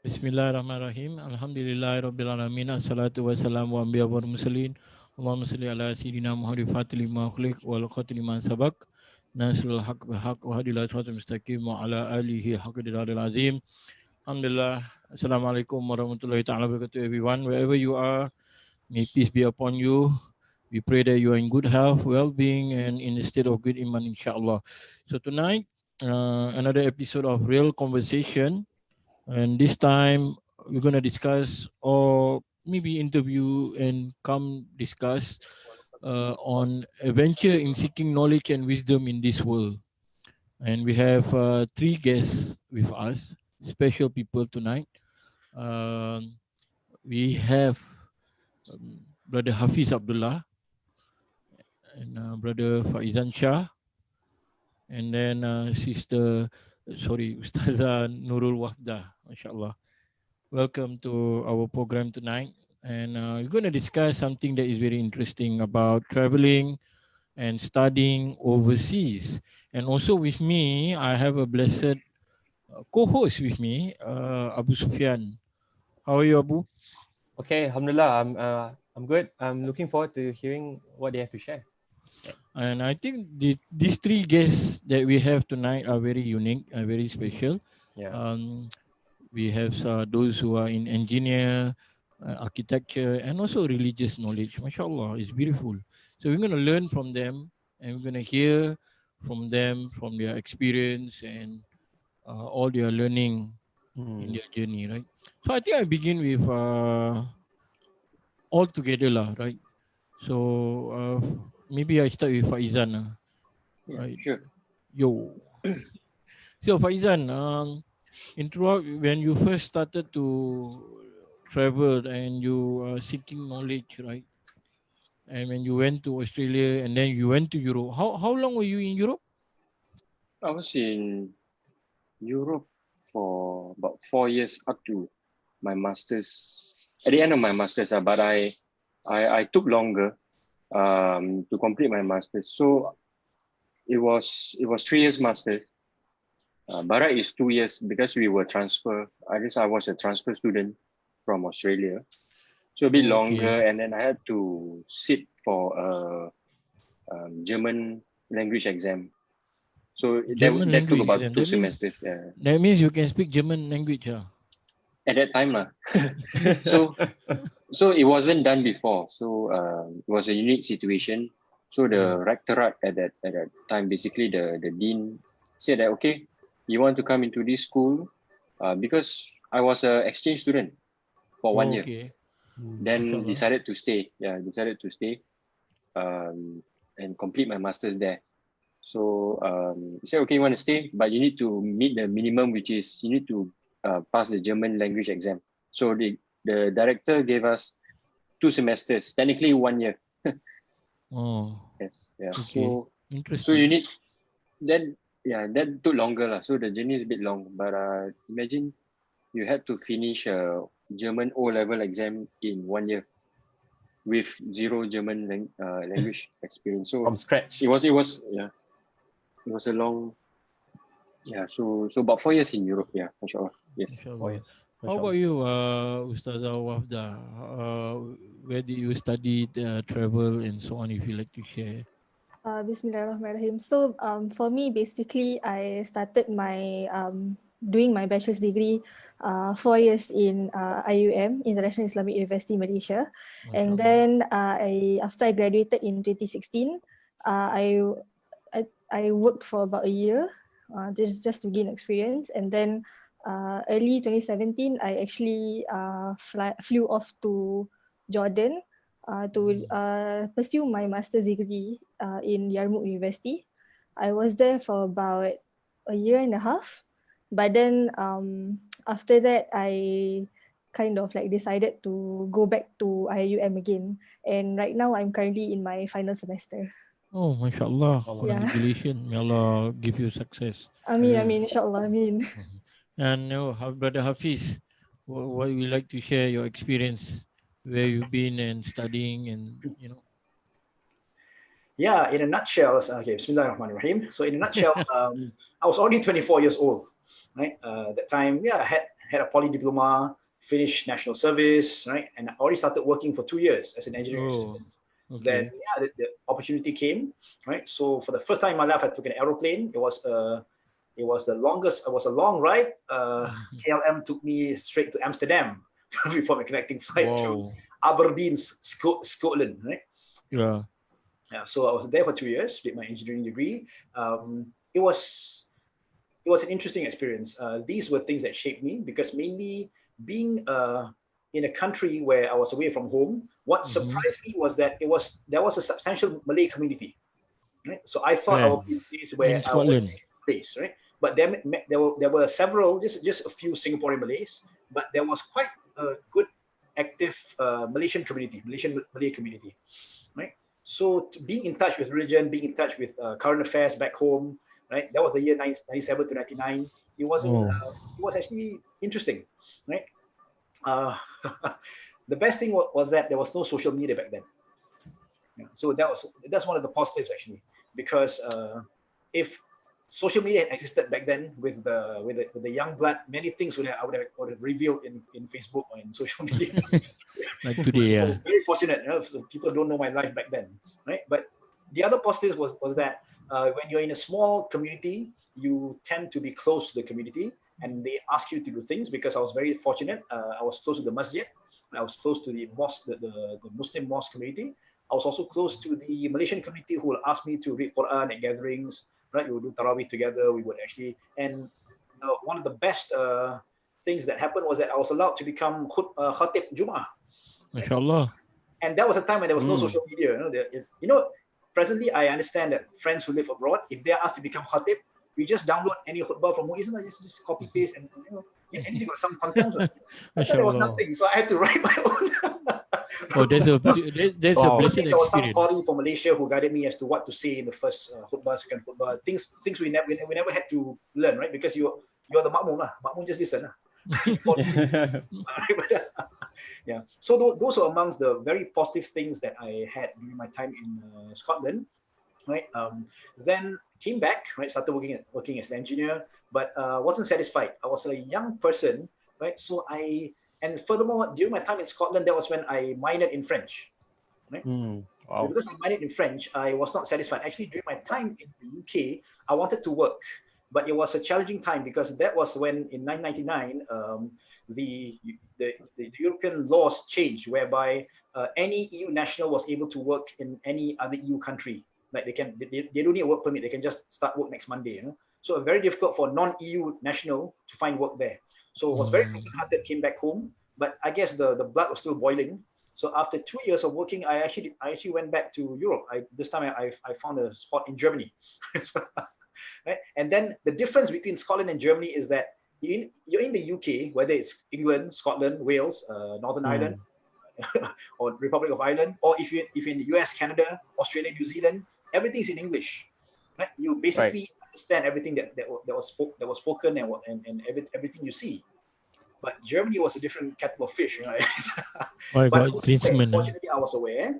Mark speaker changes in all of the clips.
Speaker 1: Bismillahirrahmanirrahim. Alhamdulillahirabbil alamin. Assalatu wassalamu ala anbiya wal mursalin. Allahumma salli ala sayyidina Muhammad fatil lima khuliq wal khatim lima sabaq. Nasrul haq bil haq wa hadil siratal mustaqim wa ala alihi haqqidaril azim. Alhamdulillah. Assalamualaikum warahmatullahi taala wabarakatuh everyone. Wherever you are, may peace be upon you. We pray that you are in good health, well-being, and in a state of good iman, inshallah. So tonight, another episode of Real Conversation. And this time we're going to discuss or maybe interview and come discuss on adventure in seeking knowledge and wisdom in this world. And we have three guests with us, special people tonight. Um, we have Brother Hafiz Abdullah and Brother Faizan Shah, and then Ustazah Nurul Wafdah, mashallah. Welcome to our program tonight. And we're going to discuss something that is very interesting about traveling and studying overseas. And also with me, I have a blessed co-host with me, Abu Sofian. How are you, Abu?
Speaker 2: Okay, Alhamdulillah, I'm good. I'm looking forward to hearing what they have to share.
Speaker 1: And I think these three guests that we have tonight are very unique, very special.
Speaker 2: Yeah.
Speaker 1: We have those who are in engineer, architecture, and also religious knowledge. MashaAllah, it's beautiful. So we're going to learn from them, and we're going to hear from them, from their experience and all their learning in their journey, right? So I think I begin with all together lah, right? So maybe I start with Faizan, right?
Speaker 3: Sure.
Speaker 1: Yo. So Faizan, when you first started to travel and you are seeking knowledge, right? And when you went to Australia and then you went to Europe, how long were you in Europe?
Speaker 3: I was in Europe for about 4 years up to my master's. At the end of my master's, but I took longer to complete my master's. So it was 3 years master's. Barat is 2 years because we were transfer. I guess I was a transfer student from Australia. So a bit longer, and then I had to sit for a German language exam. So that took about exam. 2 semesters.
Speaker 1: That means you can speak German language, huh?
Speaker 3: At that time, so it wasn't done before. So it was a unique situation. So the rectorate at that time, basically the dean said that, okay, you want to come into this school because I was an exchange student for 1 year. Then decided to stay and complete my master's there. So he said, okay, you want to stay, but you need to meet the minimum, which is you need to pass the German language exam. So the director gave us 2 semesters, technically 1 year. Yes, yeah.
Speaker 1: Okay.
Speaker 3: So you need then. Yeah, that took longer lah. So the journey is a bit long. But imagine you had to finish a German O-level exam in 1 year with zero German language experience. So
Speaker 2: from scratch.
Speaker 3: It was a long. Yeah, so about 4 years in Europe. Yeah, mashallah. Yes.
Speaker 2: 4 years.
Speaker 1: How about you, Ustazah Wafdah? Where did you study, travel, and so on? If you like to share.
Speaker 4: Bismillahirrahmanirrahim. So for me, basically, I started my doing my bachelor's degree 4 years in IUM, International Islamic University, Malaysia. And then after I graduated in 2016, I worked for about a year just to gain experience. And then early 2017, I actually flew off to Jordan to pursue my master's degree in Yarmouk University. I was there for about a year and a half, but then after that I kind of like decided to go back to IUM again, and right now I'm currently in my final semester.
Speaker 1: Oh, mashallah. Congratulations. May Allah give you success.
Speaker 4: Ameen, inshallah, ameen.
Speaker 1: And Brother Hafiz, what would you like to share your experience, where you've been and studying, and
Speaker 5: Yeah, in a nutshell, okay, Bismillahirrahmanirrahim. So in a nutshell, I was already 24 years old, right? That time, I had had a poly diploma, finished national service, right? And I already started working for 2 years as an engineering assistant.
Speaker 1: Okay.
Speaker 5: Then the opportunity came, right? So for the first time in my life, I took an aeroplane. It was the longest. It was a long ride. KLM took me straight to Amsterdam before my connecting flight to Aberdeen, Scotland, right?
Speaker 1: Yeah.
Speaker 5: So I was there for 2 years with my engineering degree. It was an interesting experience. These were things that shaped me because mainly being in a country where I was away from home, what surprised me was that there was a substantial Malay community. Right? So I thought I would be in a place where I was in a place, right? But there were several, just a few Singaporean Malays, but there was quite a good active Malaysian Malay community, right? So being in touch with religion, being in touch with current affairs back home, right? That was the year 97 to 99. It wasn't. It was actually interesting, right? The best thing was that there was no social media back then. So that's one of the positives actually, because if social media had existed back then with the young blood, many things I would have revealed in Facebook or in social media.
Speaker 1: Like today,
Speaker 5: very fortunate, so people don't know my life back then, right? But the other positives was that when you're in a small community, you tend to be close to the community, and they ask you to do things. Because I was very fortunate, I was close to the masjid, I was close to the mosque, the Muslim mosque community. I was also close to the Malaysian community who will ask me to read Quran at gatherings, right? We would do Tarawih together. We would actually, and one of the best things that happened was that I was allowed to become Khatib Jum'ah.
Speaker 1: MashaAllah.
Speaker 5: And that was a time when there was no social media. Presently I understand that friends who live abroad, if they are asked to become Khatib, we just download any khutbah from Muiz, just copy paste, and at least you got some content. But there was nothing, so I had to write my own.
Speaker 1: There's a blessed
Speaker 5: There was some
Speaker 1: experience.
Speaker 5: Qari from Malaysia who guided me as to what to say in the first khutbah, second khutbah. Things we never had to learn, right? Because you're the makmum lah. Makmum just listen lah. Yeah. So those are amongst the very positive things that I had during my time in Scotland, right? Then came back, right? Started working as an engineer, but wasn't satisfied. I was a young person, right? And furthermore, during my time in Scotland, that was when I minored in French, right?
Speaker 2: Wow.
Speaker 5: Because I minored in French, I was not satisfied. Actually, during my time in the UK, I wanted to work, but it was a challenging time because that was when, in 1999, the European laws changed, whereby any EU national was able to work in any other EU country. Like they don't need a work permit; they can just start work next Monday. So very difficult for non-EU national to find work there. So I was very broken-hearted, came back home, but I guess the blood was still boiling. So after 2 years of working, I actually went back to Europe. This time I found a spot in Germany. Right? And then the difference between Scotland and Germany is that you're in the UK, whether it's England, Scotland, Wales, Northern Ireland, or Republic of Ireland, or if you're in the US, Canada, Australia, New Zealand, everything's in English. Right? You basically understand everything that was spoken and everything you see. But Germany was a different kettle of fish, you know. Fortunately, I was aware.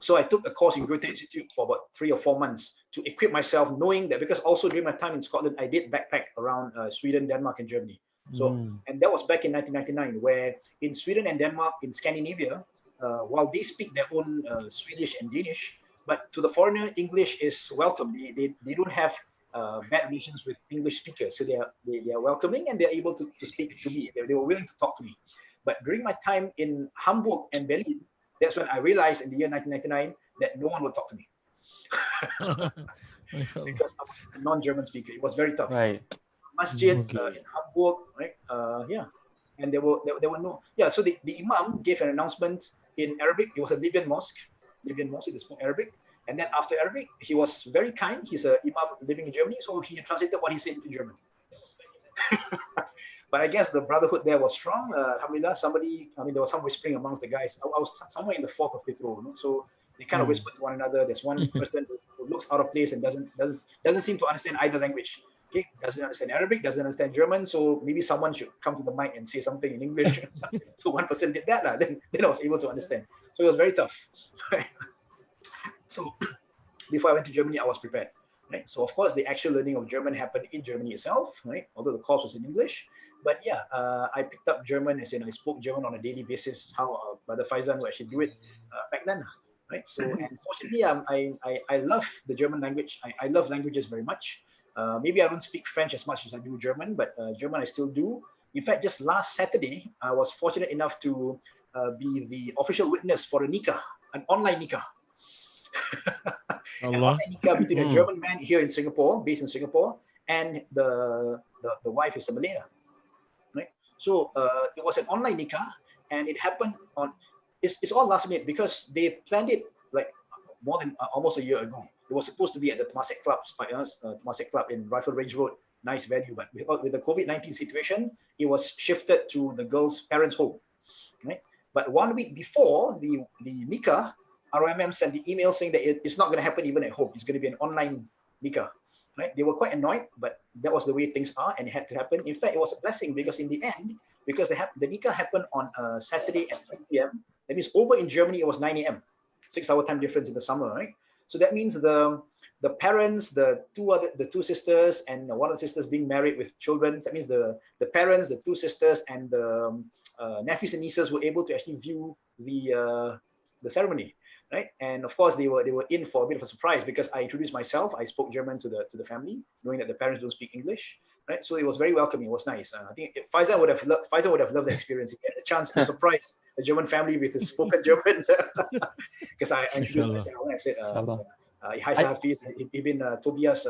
Speaker 5: So I took a course in Goethe Institute for about 3 or 4 months to equip myself, knowing that, because also during my time in Scotland, I did backpack around Sweden, Denmark, and Germany. So, and that was back in 1999, where in Sweden and Denmark, in Scandinavia, while they speak their own Swedish and Danish, but to the foreigner, English is welcome. They don't have bad relations with English speakers, so they are welcoming, and they're able to speak to me. They were willing to talk to me. But during my time in Hamburg and Berlin, that's when I realized in the year 1999 that no one would talk to me. Because I was a non-German speaker. It was very tough.
Speaker 2: Right.
Speaker 5: Masjid in Hamburg, right? And there were no. Yeah, so the Imam gave an announcement in Arabic. It was a Libyan mosque. They spoke Arabic. And then after Arabic, he was very kind. He's an Imam living in Germany, so he translated what he said into German. But I guess the brotherhood there was strong. Alhamdulillah, there was some whispering amongst the guys. I was somewhere in the 4th or 5th row, so they kind of whispered to one another. There's one person who looks out of place and doesn't seem to understand either language. Okay, doesn't understand Arabic, doesn't understand German. So maybe someone should come to the mic and say something in English. So one person did that, then I was able to understand. So it was very tough. So before I went to Germany, I was prepared. right? So of course the actual learning of German happened in Germany itself, right? Although the course was in English, but yeah, I picked up German, as in I spoke German on a daily basis. How Brother Faizan would actually do it back then, right? So and fortunately, I love the German language. I love languages very much. Maybe I don't speak French as much as I do German, but German I still do. In fact, just last Saturday, I was fortunate enough to be the official witness for a nikah, an online nikah. An online nikah between a German man here in Singapore, based in Singapore, and the wife is a Malay, right? So it was an online nikah, and it happened on. It's all last minute because they planned it like more than almost a year ago. It was supposed to be at the Temasek Club, Temasek Club in Rifle Range Road. Nice venue, but with the COVID-19 situation, it was shifted to the girl's parents' home, right? But 1 week before the nikah, ROMM sent the email saying that it's not going to happen even at home. It's going to be an online nikah, right? They were quite annoyed, but that was the way things are, and it had to happen. In fact, it was a blessing because in the end, because the nikah happened on a Saturday at 3 p.m. That means over in Germany it was 9 a.m. 6-hour time difference in the summer, right? So that means the parents, the two sisters, and one of the sisters being married with children. That means the parents, the two sisters, and the nephews and nieces were able to actually view the ceremony, right? And of course they were in for a bit of a surprise because I introduced myself. I spoke German to the family, knowing that the parents don't speak English, right? So it was very welcoming. It was nice. I think Faizan would have loved the experience. He had a chance to surprise a German family with his spoken German because I introduced myself. I said, "Hi, Hafidz. Ich bin Tobias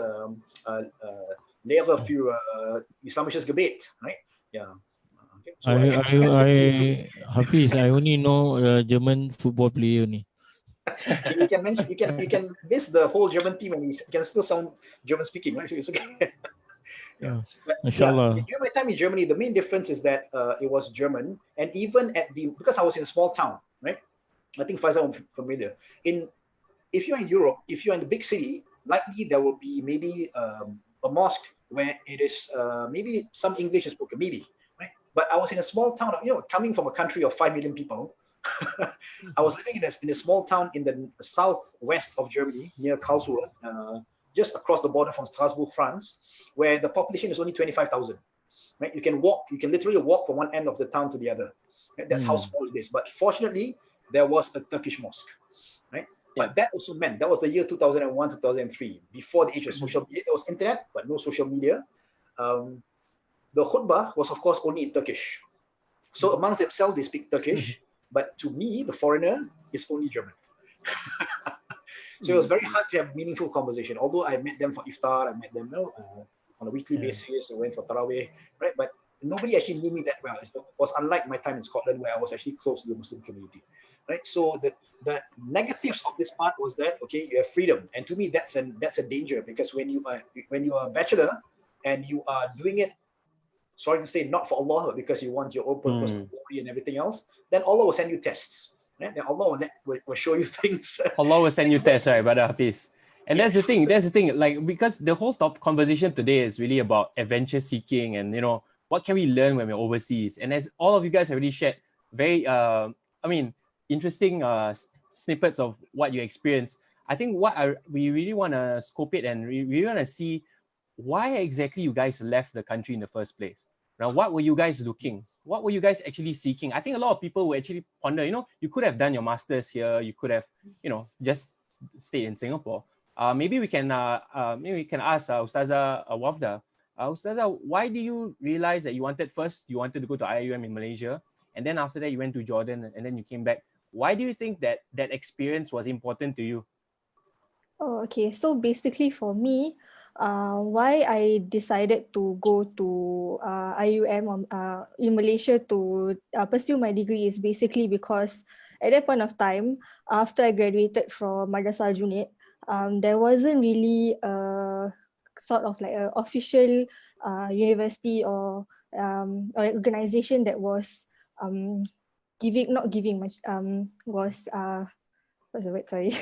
Speaker 5: Lehrer für Islamisches Gebet," right? Yeah. Okay. So
Speaker 1: Hafiz, I only know German football player only.
Speaker 5: You can mention, you can miss the whole German team, and you can still sound German speaking, right? So it's okay.
Speaker 1: Yeah.
Speaker 5: But
Speaker 1: Inshallah.
Speaker 5: during my time in Germany, the main difference is that it was German, and even because I was in a small town, right? I think Faizan will be familiar. If you're in Europe, if you're in the big city, likely there will be maybe a mosque where it is maybe some English is spoken, maybe, right? But I was in a small town, coming from a country of 5 million people. I was living in a small town in the southwest of Germany, near Karlsruhe, just across the border from Strasbourg, France, where the population is only 25,000. Right? You can literally walk from one end of the town to the other. Right? That's how small it is. But fortunately, there was a Turkish mosque. Right? Yeah. But that also meant that was the year 2001, 2003, before the age of social media. There was internet, but no social media. The khutbah was, of course, only in Turkish. So amongst themselves, they speak Turkish. But to me, the foreigner, is only German. So it was very hard to have meaningful conversation. Although I met them for iftar, I met them on a weekly basis. I went for tarawih, right? But nobody actually knew me that well. It was unlike my time in Scotland, where I was actually close to the Muslim community, right? So the negatives of this part was that you have freedom, and to me that's a danger, because when you are a bachelor and you are doing it, sorry to say, not for Allah, but because you want your own personal glory and everything else, then Allah will send you tests. Right? Then Allah will show you things.
Speaker 2: Allah will send you tests, right, Brother Hafiz? And that's the thing. Like, because the whole top conversation today is really about adventure seeking and, what can we learn when we're overseas? And as all of you guys already shared very, interesting snippets of what you experienced, I think we really want to scope it, and we really want to see why exactly you guys left the country in the first place. Now, what were you guys looking? What were you guys actually seeking? I think a lot of people will actually ponder, you could have done your master's here. You could have, just stayed in Singapore. Maybe we can ask Ustazah Wafdah. Ustazah, why do you realize that you wanted to go to IUM in Malaysia, and then after that you went to Jordan, and then you came back? Why do you think that experience was important to you?
Speaker 4: Oh, okay. So basically for me, why I decided to go to IUM in Malaysia to pursue my degree is basically because at that point of time, after I graduated from Madrasah Junid, there wasn't really a sort of like an official university or organization that was was what's the word? Sorry,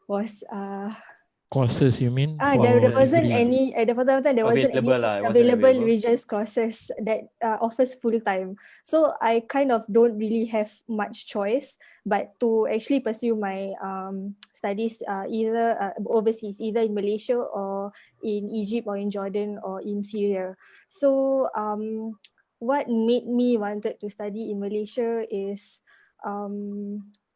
Speaker 4: was
Speaker 1: Courses, you mean?
Speaker 4: There
Speaker 1: For
Speaker 4: wasn't
Speaker 1: degree?
Speaker 4: any at the point of time. There wasn't any
Speaker 2: Available lah, it wasn't
Speaker 4: available
Speaker 2: available.
Speaker 4: religious courses that offers full time. So I kind of don't really have much choice, but to actually pursue my studies either overseas, either in Malaysia or in Egypt or in Jordan or in Syria. So what made me wanted to study in Malaysia is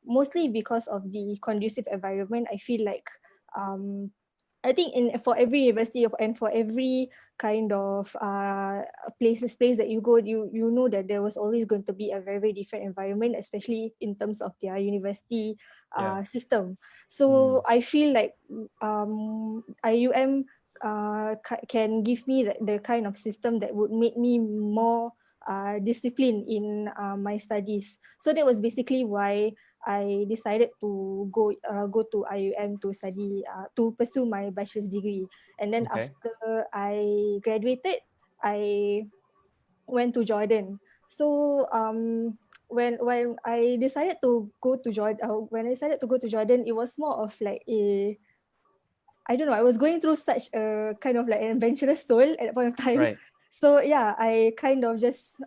Speaker 4: mostly because of the conducive environment. I feel like I think for every university and for every kind of place that you go, you know that there was always going to be a very, very different environment, especially in terms of their university system. So I feel like IUM can give me the kind of system that would make me more disciplined in my studies. So that was basically why I decided to go to IUM to study to pursue my bachelor's degree. And then
Speaker 2: Okay.
Speaker 4: after I graduated, I went to Jordan. So when I decided to go to Jordan, it was more of like I don't know, I was going through such a kind of like an adventurous soul at that point of time.
Speaker 2: Right.
Speaker 4: So yeah, I kind of just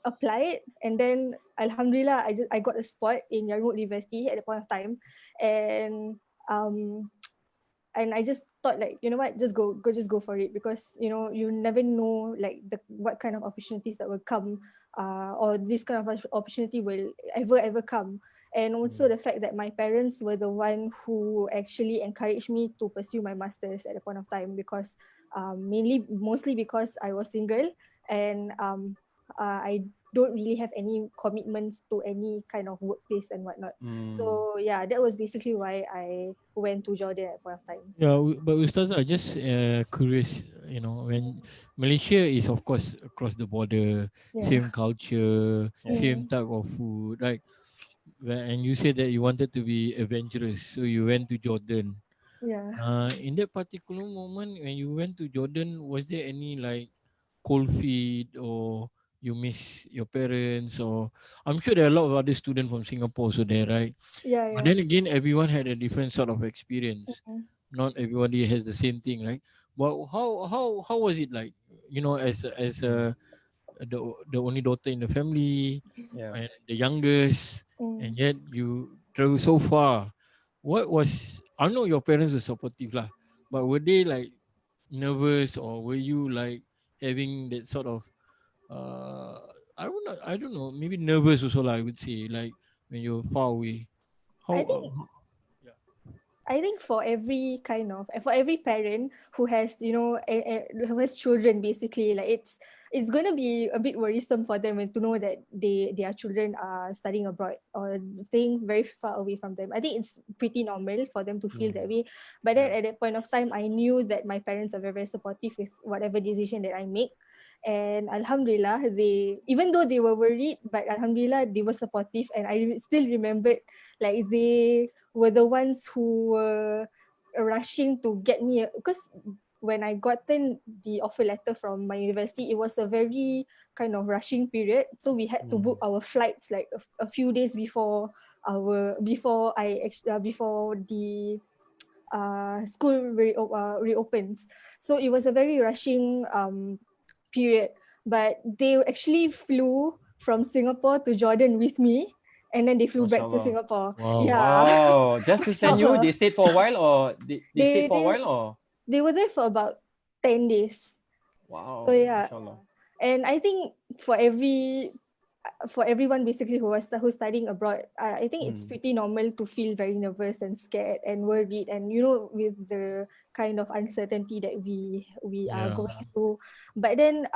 Speaker 4: applied, and then Alhamdulillah, I got a spot in Yarmouk University at the point of time, and I just thought, like, you know what, just go for it, because you know, you never know like what kind of opportunities that will come, or this kind of opportunity will ever come. And also the fact that my parents were the one who actually encouraged me to pursue my masters at the point of time, because mostly because I was single, and I don't really have any commitments to any kind of workplace and whatnot. So yeah, that was basically why I went to Jordan at that point of time.
Speaker 1: Yeah, but Ustaz, I just curious, when Malaysia is of course across the border,
Speaker 4: Yeah.
Speaker 1: same culture, same
Speaker 4: Mm.
Speaker 1: type of food, right? And you said that you wanted to be adventurous, so you went to Jordan.
Speaker 4: Yeah.
Speaker 1: In that particular moment when you went to Jordan, was there any like cold feet, or you miss your parents? Or I'm sure there are a lot of other students from Singapore also there, right?
Speaker 4: Yeah,
Speaker 1: But
Speaker 4: yeah.
Speaker 1: then again, everyone had a different sort of experience.
Speaker 4: Mhm.
Speaker 1: Not everybody has the same thing, right? But how was it like? The only daughter in the family,
Speaker 2: Yeah.
Speaker 1: and the youngest, and
Speaker 4: Mm.
Speaker 1: yet you travel so far. What was, I know your parents were supportive lah, but were they like nervous, or were you like having that sort of uh I don't know, maybe nervous also lah, I would say, like when you're far away. How
Speaker 4: I think
Speaker 1: yeah.
Speaker 4: for every parent who has, you know, who has children, basically, like it's gonna be a bit worrisome for them, and to know that their children are studying abroad or staying very far away from them. I think it's pretty normal for them to feel that way. But then at that point of time, I knew that my parents are very, very supportive with whatever decision that I make. And Alhamdulillah, even though they were worried, but Alhamdulillah, they were supportive. And I still remembered, like, they were the ones who were rushing to get me, because when I gotten the offer letter from my university, it was a very kind of rushing period. So we had to book our flights like a few days before before the school reopens. So it was a very rushing period. But they actually flew from Singapore to Jordan with me, and then they flew back to
Speaker 2: MashaAllah.
Speaker 4: Singapore.
Speaker 1: Wow.
Speaker 4: Yeah.
Speaker 2: Wow. Just to send you, they stayed for a while, or they stayed
Speaker 4: they
Speaker 2: for a
Speaker 4: they
Speaker 2: while, or
Speaker 4: they were there for about 10 days. So
Speaker 2: wow,
Speaker 4: yeah.
Speaker 2: MashaAllah.
Speaker 4: And I think for everyone basically who's studying abroad, I think it's pretty normal to feel very nervous and scared and worried, and you know, with the kind of uncertainty that we are
Speaker 1: Yeah.
Speaker 4: going through. But then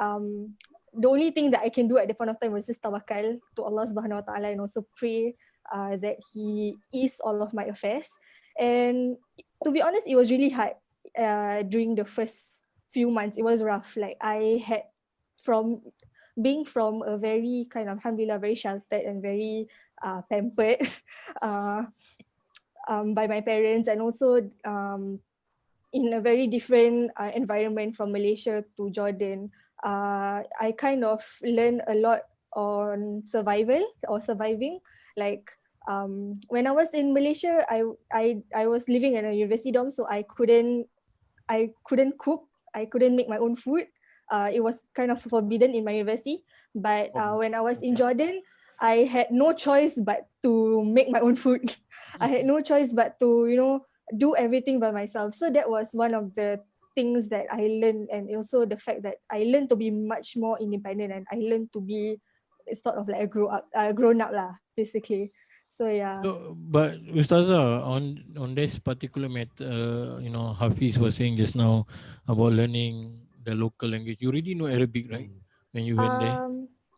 Speaker 4: the only thing that I can do at the point of time was just tawakal to Allah Subhanahu Wa Taala, and also pray that He ease all of my affairs. And to be honest, it was really hard during the first few months. It was rough. Like, I had, from being from a very kind of, alhamdulillah, very sheltered and very pampered by my parents, and also in a very different environment from Malaysia to Jordan, I kind of learned a lot on surviving. Like, when I was in Malaysia, I was living in a university dorm, so I couldn't cook. I couldn't make my own food. It was kind of forbidden in my university. But when I was in Jordan, I had no choice but to make my own food. I had no choice but to, do everything by myself. So that was one of the things that I learned, and also the fact that I learned to be much more independent, and I learned to be sort of like a grown up lah, basically. So yeah.
Speaker 1: So, but Ustazah, on this particular matter, Hafiz was saying just now about learning the local language. You already know Arabic, right? When you went there?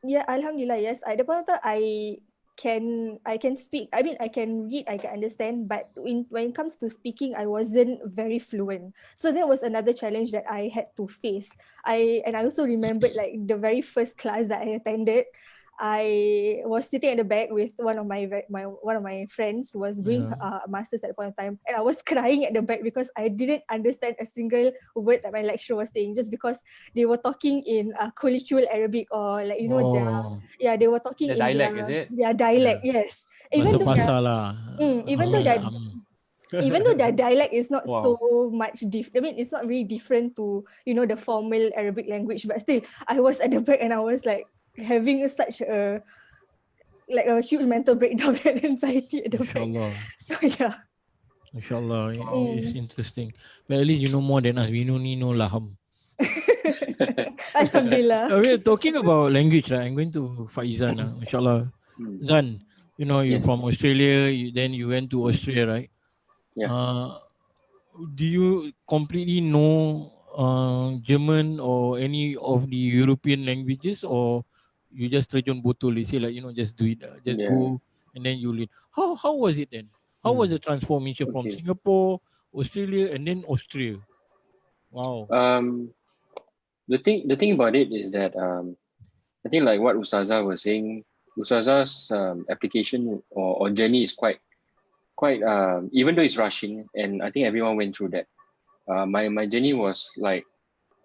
Speaker 4: Yeah, Alhamdulillah, yes. At the point of time, I can speak. I mean, I can read, I can understand, but when it comes to speaking, I wasn't very fluent. So that was another challenge that I had to face. I also remembered like the very first class that I attended. I was sitting at the back with one of my friends who was doing masters at the point of time, and I was crying at the back because I didn't understand a single word that my lecturer was saying, just because they were talking in colloquial Arabic, or like they were talking
Speaker 2: The
Speaker 4: in
Speaker 2: dialect, is it?
Speaker 4: their dialect. Yes,
Speaker 1: Bahasa pasar lah.
Speaker 4: even though that even though their dialect is not
Speaker 2: Wow.
Speaker 4: so much I mean, it's not really different to the formal Arabic language, but still I was at the back and I was like having such a huge mental breakdown and anxiety at the back.
Speaker 1: Inshallah.
Speaker 4: So yeah.
Speaker 1: Inshallah. It's interesting. But at least you know more than us. We only know laham.
Speaker 4: Alhamdulillah.
Speaker 1: We're talking about language, right? I'm going to Faizan, inshallah. Zan, you're
Speaker 3: Yes.
Speaker 1: from Australia, then you went to Austria, right?
Speaker 3: Yeah.
Speaker 1: Do you completely know German or any of the European languages, or you just terjun botol, they say like, just do it, just go, and then you learn. How was it then? How was the transformation from
Speaker 3: Okay.
Speaker 1: Singapore, Australia, and then Austria? Wow.
Speaker 3: The thing about it is that I think like what Ustazah was saying, Ustazah's application or journey is quite even though it's rushing, and I think everyone went through that. My journey was like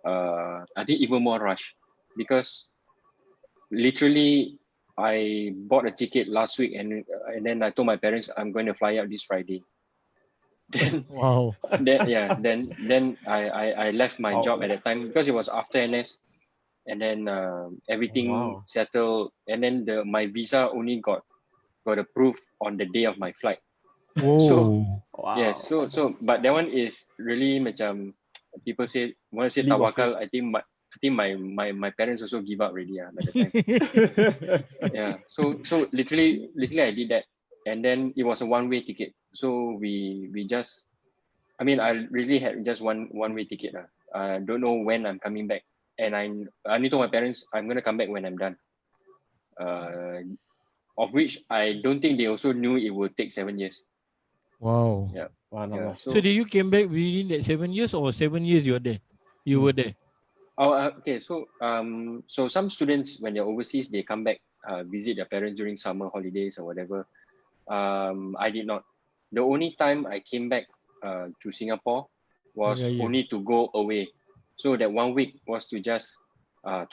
Speaker 3: I think even more rush, because literally I bought a ticket last week, and then I told my parents I'm going to fly out this Friday. Then
Speaker 1: Wow.
Speaker 3: then I left my job at that time because it was after NS, and then everything settled, and then my visa only got approved on the day of my flight.
Speaker 1: Whoa.
Speaker 3: So so but that one is really macam people say tawakal. I think my parents also give up already by the time. Yeah. So literally I did that, and then it was a one-way ticket. So we just, I mean, I really had just one-way ticket. I don't know when I'm coming back, and I only told my parents I'm gonna come back when I'm done. Of which I don't think they also knew it would take 7 years.
Speaker 1: Wow.
Speaker 3: Yeah.
Speaker 1: So did you came back within that 7 years, or 7 years you were there? You were there.
Speaker 3: Okay. So so some students, when they're overseas, they come back, visit their parents during summer holidays or whatever. I did not. The only time I came back to Singapore was only to go away. So that 1 week was to just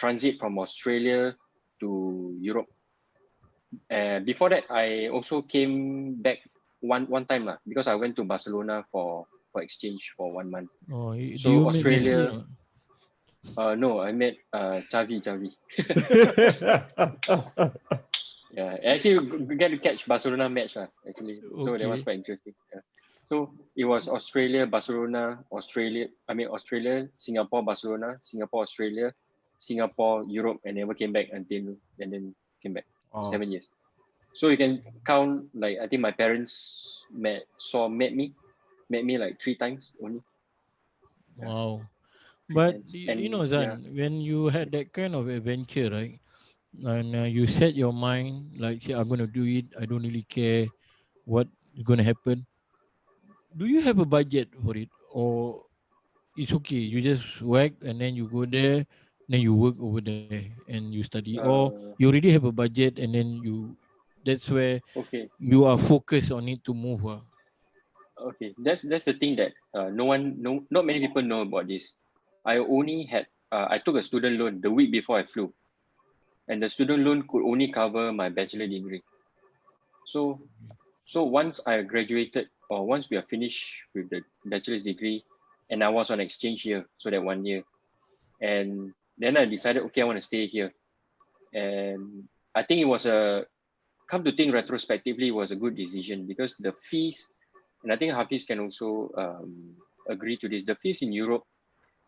Speaker 3: transit from Australia to Europe. Before that, I also came back one time because I went to Barcelona for exchange for 1 month.
Speaker 1: Oh,
Speaker 3: so
Speaker 1: do you
Speaker 3: Australia. No, I met Chavi. Yeah, actually get to catch Barcelona match actually. So that was quite interesting. Yeah. So it was Australia, Barcelona, Australia, Singapore, Barcelona, Singapore, Australia, Singapore, Europe, and never came back and then came back. 7 years. So you can count, like, I think my parents met me like 3 times only.
Speaker 1: Wow. But Zan, when you had that kind of adventure, right? And you set your mind, like, say, I'm going to do it. I don't really care what's going to happen. Do you have a budget for it? Or it's okay, you just whack and then you go there, then you work over there and you study? Or you already have a budget and then that's where you are focused on it to move?
Speaker 3: Okay, that's the thing that not many people know about this. I only had I took a student loan the week before I flew, and the student loan could only cover my bachelor degree. So once I graduated, or once we are finished with the bachelor's degree, and I was on exchange here, so that 1 year, and then I decided, okay, I want to stay here, and I think it was come to think retrospectively, it was a good decision because the fees, and I think Hafiz can also agree to this. The fees in Europe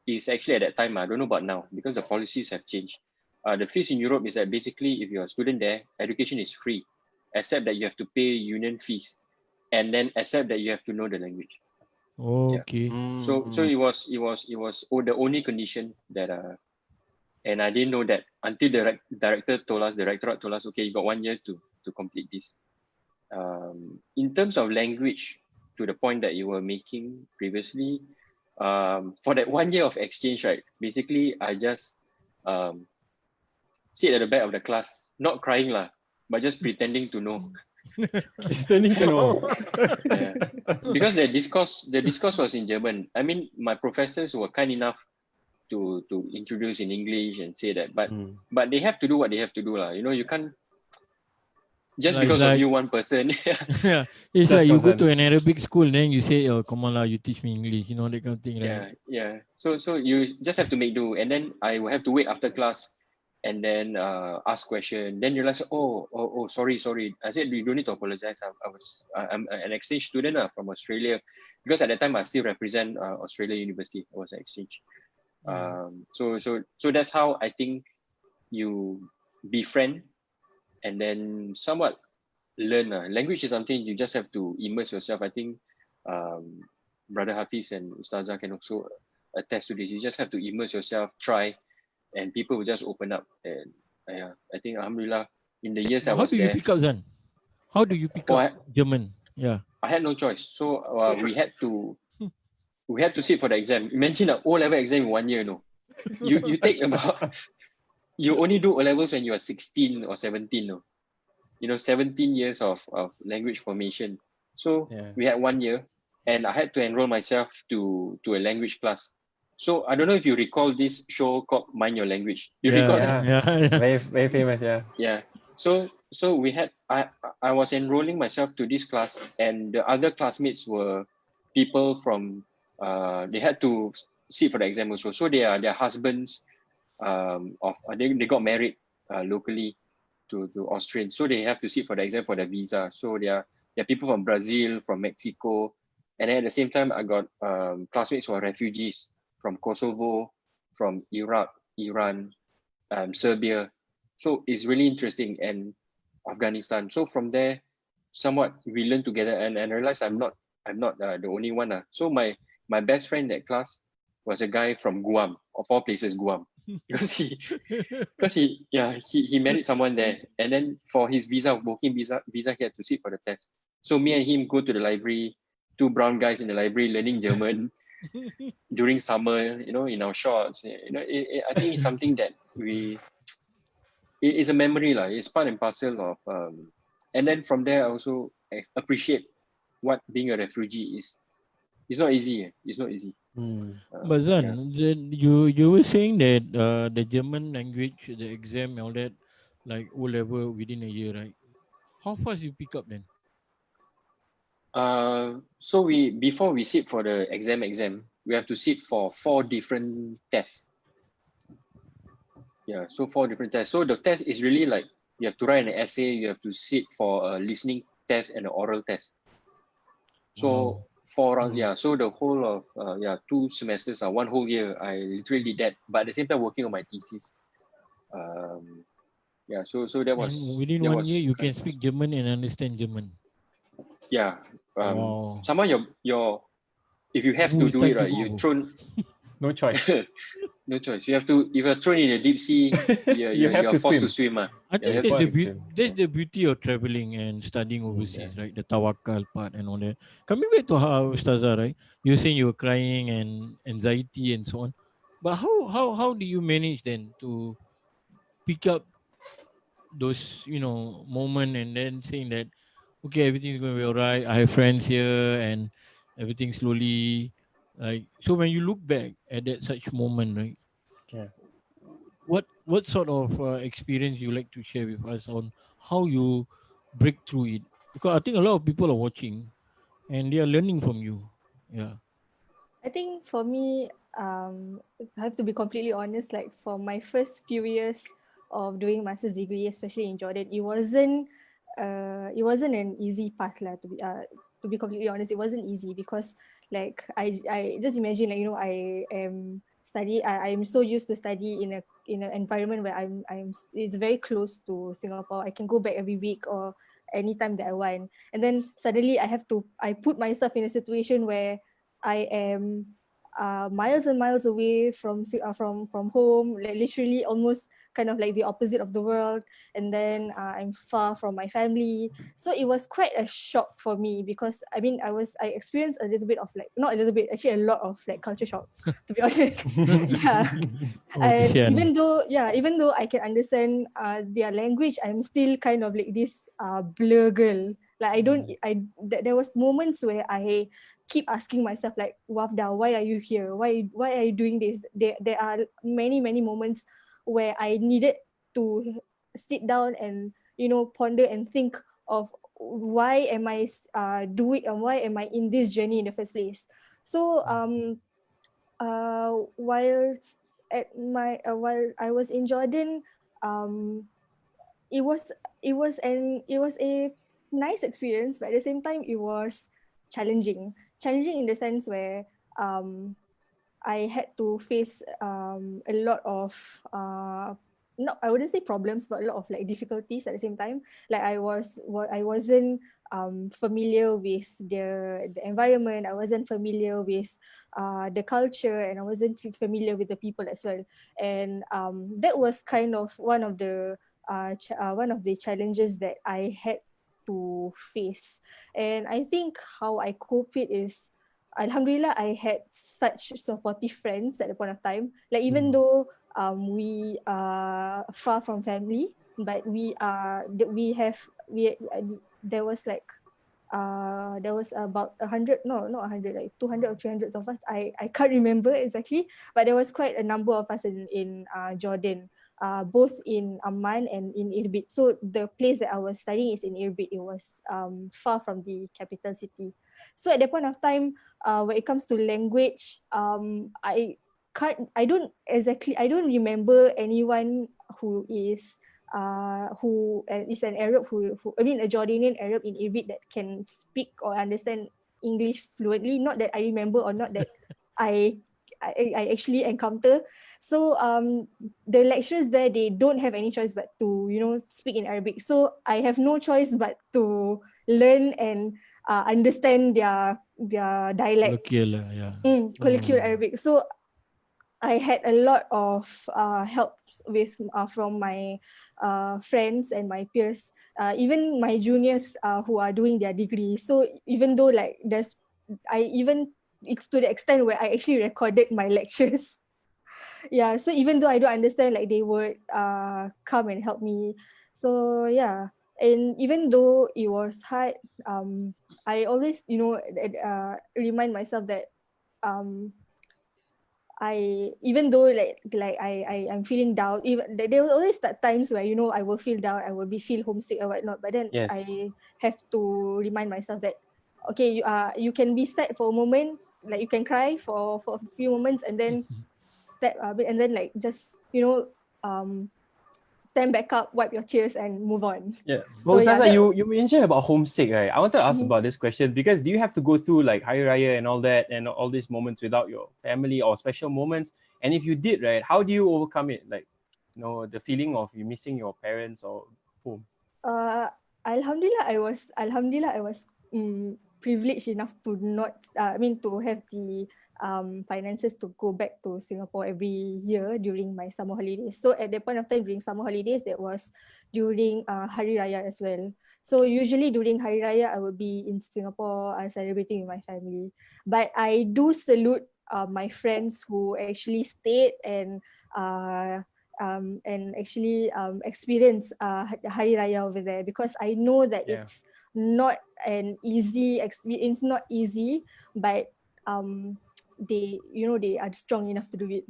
Speaker 3: is actually at that time, I don't know about now because the policies have changed. The fees in Europe is that basically if you're a student there, education is free, except that you have to pay union fees, and then except that you have to know the language.
Speaker 1: Okay.
Speaker 3: So it was the only condition that and I didn't know that until the directorate told us, okay, you got 1 year to complete this. In terms of language, to the point that you were making previously, for that 1 year of exchange, right? Basically, I just sit at the back of the class, not crying lah, but just pretending to know.
Speaker 2: Pretending to know.
Speaker 3: Yeah. Because the discourse was in German. I mean, my professors were kind enough to introduce in English and say that, but they have to do what they have to do lah. You know, you can't just because of you one person.
Speaker 1: Yeah, it's like you go to an Arabic school, then you say, "Oh, come on lah, you teach me English," you know, that kind of thing, right?
Speaker 3: Yeah. So you just have to make do, and then I will have to wait after class, and then ask question. Then you realize, oh, sorry. I said you don't need to apologize. I'm an exchange student from Australia, because at that time I still represent Australia University. I was an exchange. So that's how I think you befriend and then somewhat learn. Language is something you just have to immerse yourself. I think Brother Hafiz and Ustazah can also attest to this. You just have to immerse yourself, try, and people will just open up. And I think Alhamdulillah, in the years I was there.
Speaker 1: How do you pick up, Zan? How do you pick up German? Yeah.
Speaker 3: I had no choice. So we had to sit for the exam. Imagine an O-level exam in 1 year, no? You take about... You only do O-levels when you are 16 or 17, no? 17 years of language formation. So we had 1 year, and I had to enroll myself to a language class. So I don't know if you recall this show called Mind Your Language. You recall that?
Speaker 2: Yeah. Very, very famous, yeah.
Speaker 3: Yeah. So we had... I was enrolling myself to this class, and the other classmates were people from... they had to sit for the exam also. So they are their husbands... they got married locally to Austrians, so they have to sit for the exam for their visa. So there are people from Brazil, from Mexico, and then at the same time I got classmates who are refugees from Kosovo, from Iraq, Iran, Serbia. So it's really interesting, and Afghanistan. So from there, somewhat we learn together, and I realized I'm not the only one. So my best friend in that class was a guy from Guam, of all places, Guam. Because he married someone there, and then for his working visa, he had to sit for the test. So me and him go to the library, two brown guys in the library learning German during summer, in our shorts. I think it's something that it's a memory lah. It's part and parcel of, and then from there I also appreciate what being a refugee is. It's not easy. It's not easy.
Speaker 1: But Zan, you were saying that the German language, the exam, all that, like O level within a year, right? How fast you pick up then?
Speaker 3: So before we sit for the exam, we have to sit for 4 different tests. Yeah, so 4 different tests. So the test is really like you have to write an essay, you have to sit for a listening test and an oral test. So 4 rounds, so the whole of 2 semesters, 1 whole year, I literally did that. But at the same time, working on my thesis. So that was...
Speaker 1: And within 1 year, you can speak German and understand German.
Speaker 3: Yeah. Somehow if you have to do it, right, you're thrown...
Speaker 2: No choice.
Speaker 3: No choice. If you're thrown in the deep sea, you're forced to swim.
Speaker 1: I think that's the beauty of traveling and studying overseas, right? The tawakal part and all that. Coming back to how Ustazah, right? You were saying you were crying and anxiety and so on. But how do you manage then to pick up those, moment and then saying that, okay, everything's going to be all right. I have friends here and everything slowly... so when you look back at that such moment, right?
Speaker 2: Yeah.
Speaker 1: What sort of experience you like to share with us on how you break through it Because I think a lot of people are watching and they are learning from you. Yeah.
Speaker 4: I think for me, I have to be completely honest. Like for my first few years of doing master's degree, especially in Jordan, it wasn't an easy path lah. To be completely honest, it wasn't easy because like I just imagine, like, you know, I am so used to study in an environment where it's very close to Singapore. I can go back every week or anytime that I want, and then suddenly I put myself in a situation where I am miles and miles away from home, like literally almost kind of like the opposite of the world, and then I'm far from my family. So it was quite a shock for me because I experienced a little bit of like, not a little bit, actually a lot of like culture shock, to be honest. Yeah.
Speaker 1: Oh,
Speaker 4: And
Speaker 1: kesian.
Speaker 4: even though I can understand their language, I'm still kind of like this blur girl. Like there was moments where I keep asking myself like, Wafdah, why are you here? Why are you doing this? There are many moments where I needed to sit down and, you know, ponder and think of why am I doing, and why am I in this journey in the first place. So while while I was in Jordan, um it was it was a nice experience, but at the same time it was challenging in the sense where um I had to face a lot of not, I wouldn't say problems, but a lot of like difficulties at the same time. Like I wasn't familiar with the environment. I wasn't familiar with the culture, and I wasn't familiar with the people as well. And that was kind of one of the challenges that I had to face. And I think how I cope it is, Alhamdulillah, I had such supportive friends at the point of time. Like even though we are far from family, but we have we there was like there was about 100, no, not 100, like 200 or 300 of us. I can't remember exactly, but there was quite a number of us in Jordan, both in Amman and in Irbid. So the place that I was studying is in Irbid. It was far from the capital city. So at that point of time, when it comes to language, I don't remember anyone who is an Arab who I mean a Jordanian Arab in Irbid that can speak or understand English fluently. Not that I remember, or not that I I actually encounter. So the lecturers there, they don't have any choice but to, you know, speak in Arabic. So I have no choice but to learn and understand their dialect,
Speaker 1: Colloquial, yeah.
Speaker 4: colloquial
Speaker 1: Oh.
Speaker 4: Arabic. So I had a lot of help with from my friends and my peers, even my juniors who are doing their degree. So even though like it's to the extent where I actually recorded my lectures. Yeah, so even though I don't understand, like they would come and help me. So yeah, and even though it was hard, I always, you know, remind myself that um even though I'm feeling down, even there will always start times where, you know, I will feel down, I will feel homesick or whatnot, but then
Speaker 2: Yes.
Speaker 4: I have to remind myself that okay, you can be sad for a moment, like you can cry for a few moments, and then like just, you know, stand back up, wipe your tears, and move on.
Speaker 2: Yeah.
Speaker 4: So
Speaker 2: Well,
Speaker 4: yeah,
Speaker 2: Ustazah,
Speaker 4: that.
Speaker 2: you mentioned about homesick, right? I wanted to ask
Speaker 4: Mhm.
Speaker 2: about this question because do you have to go through like Hari Raya and all that and all these moments without your family or special moments? And if you did, right, how do you overcome it? Like, you know, the feeling of you missing your parents or home.
Speaker 4: Uh, Alhamdulillah, I was privileged enough to not, to have the finances to go back to Singapore every year during my summer holidays. So at that point of time, during summer holidays, that was during Hari Raya as well. So usually during Hari Raya, I will be in Singapore celebrating with my family. But I do salute my friends who actually stayed and actually experience Hari Raya over there, because I know that
Speaker 2: Yeah.
Speaker 4: it's not an easy experience, not easy, but they are strong enough to do it.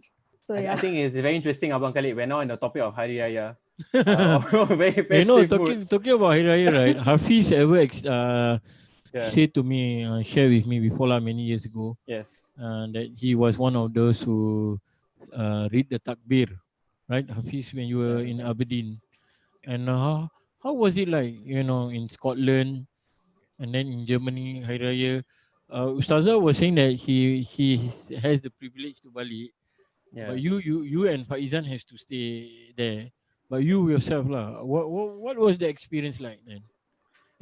Speaker 4: So
Speaker 2: I
Speaker 4: yeah.
Speaker 2: think it's very interesting, Abang Khalid. We're now in the topic of Hari Raya. Very festive
Speaker 1: talking about Hari Raya, right? Hafiz ever said to me, share with me before many years ago,
Speaker 2: Yes.
Speaker 1: that he was one of those who read the takbir, right? Hafiz, when you were in Aberdeen, and how was it like, in Scotland and then in Germany, Hari Raya? Ustazah was saying that he has the privilege to balik,
Speaker 2: Yeah.
Speaker 1: but you and Faizan has to stay there. But you yourself lah, what was the experience like then?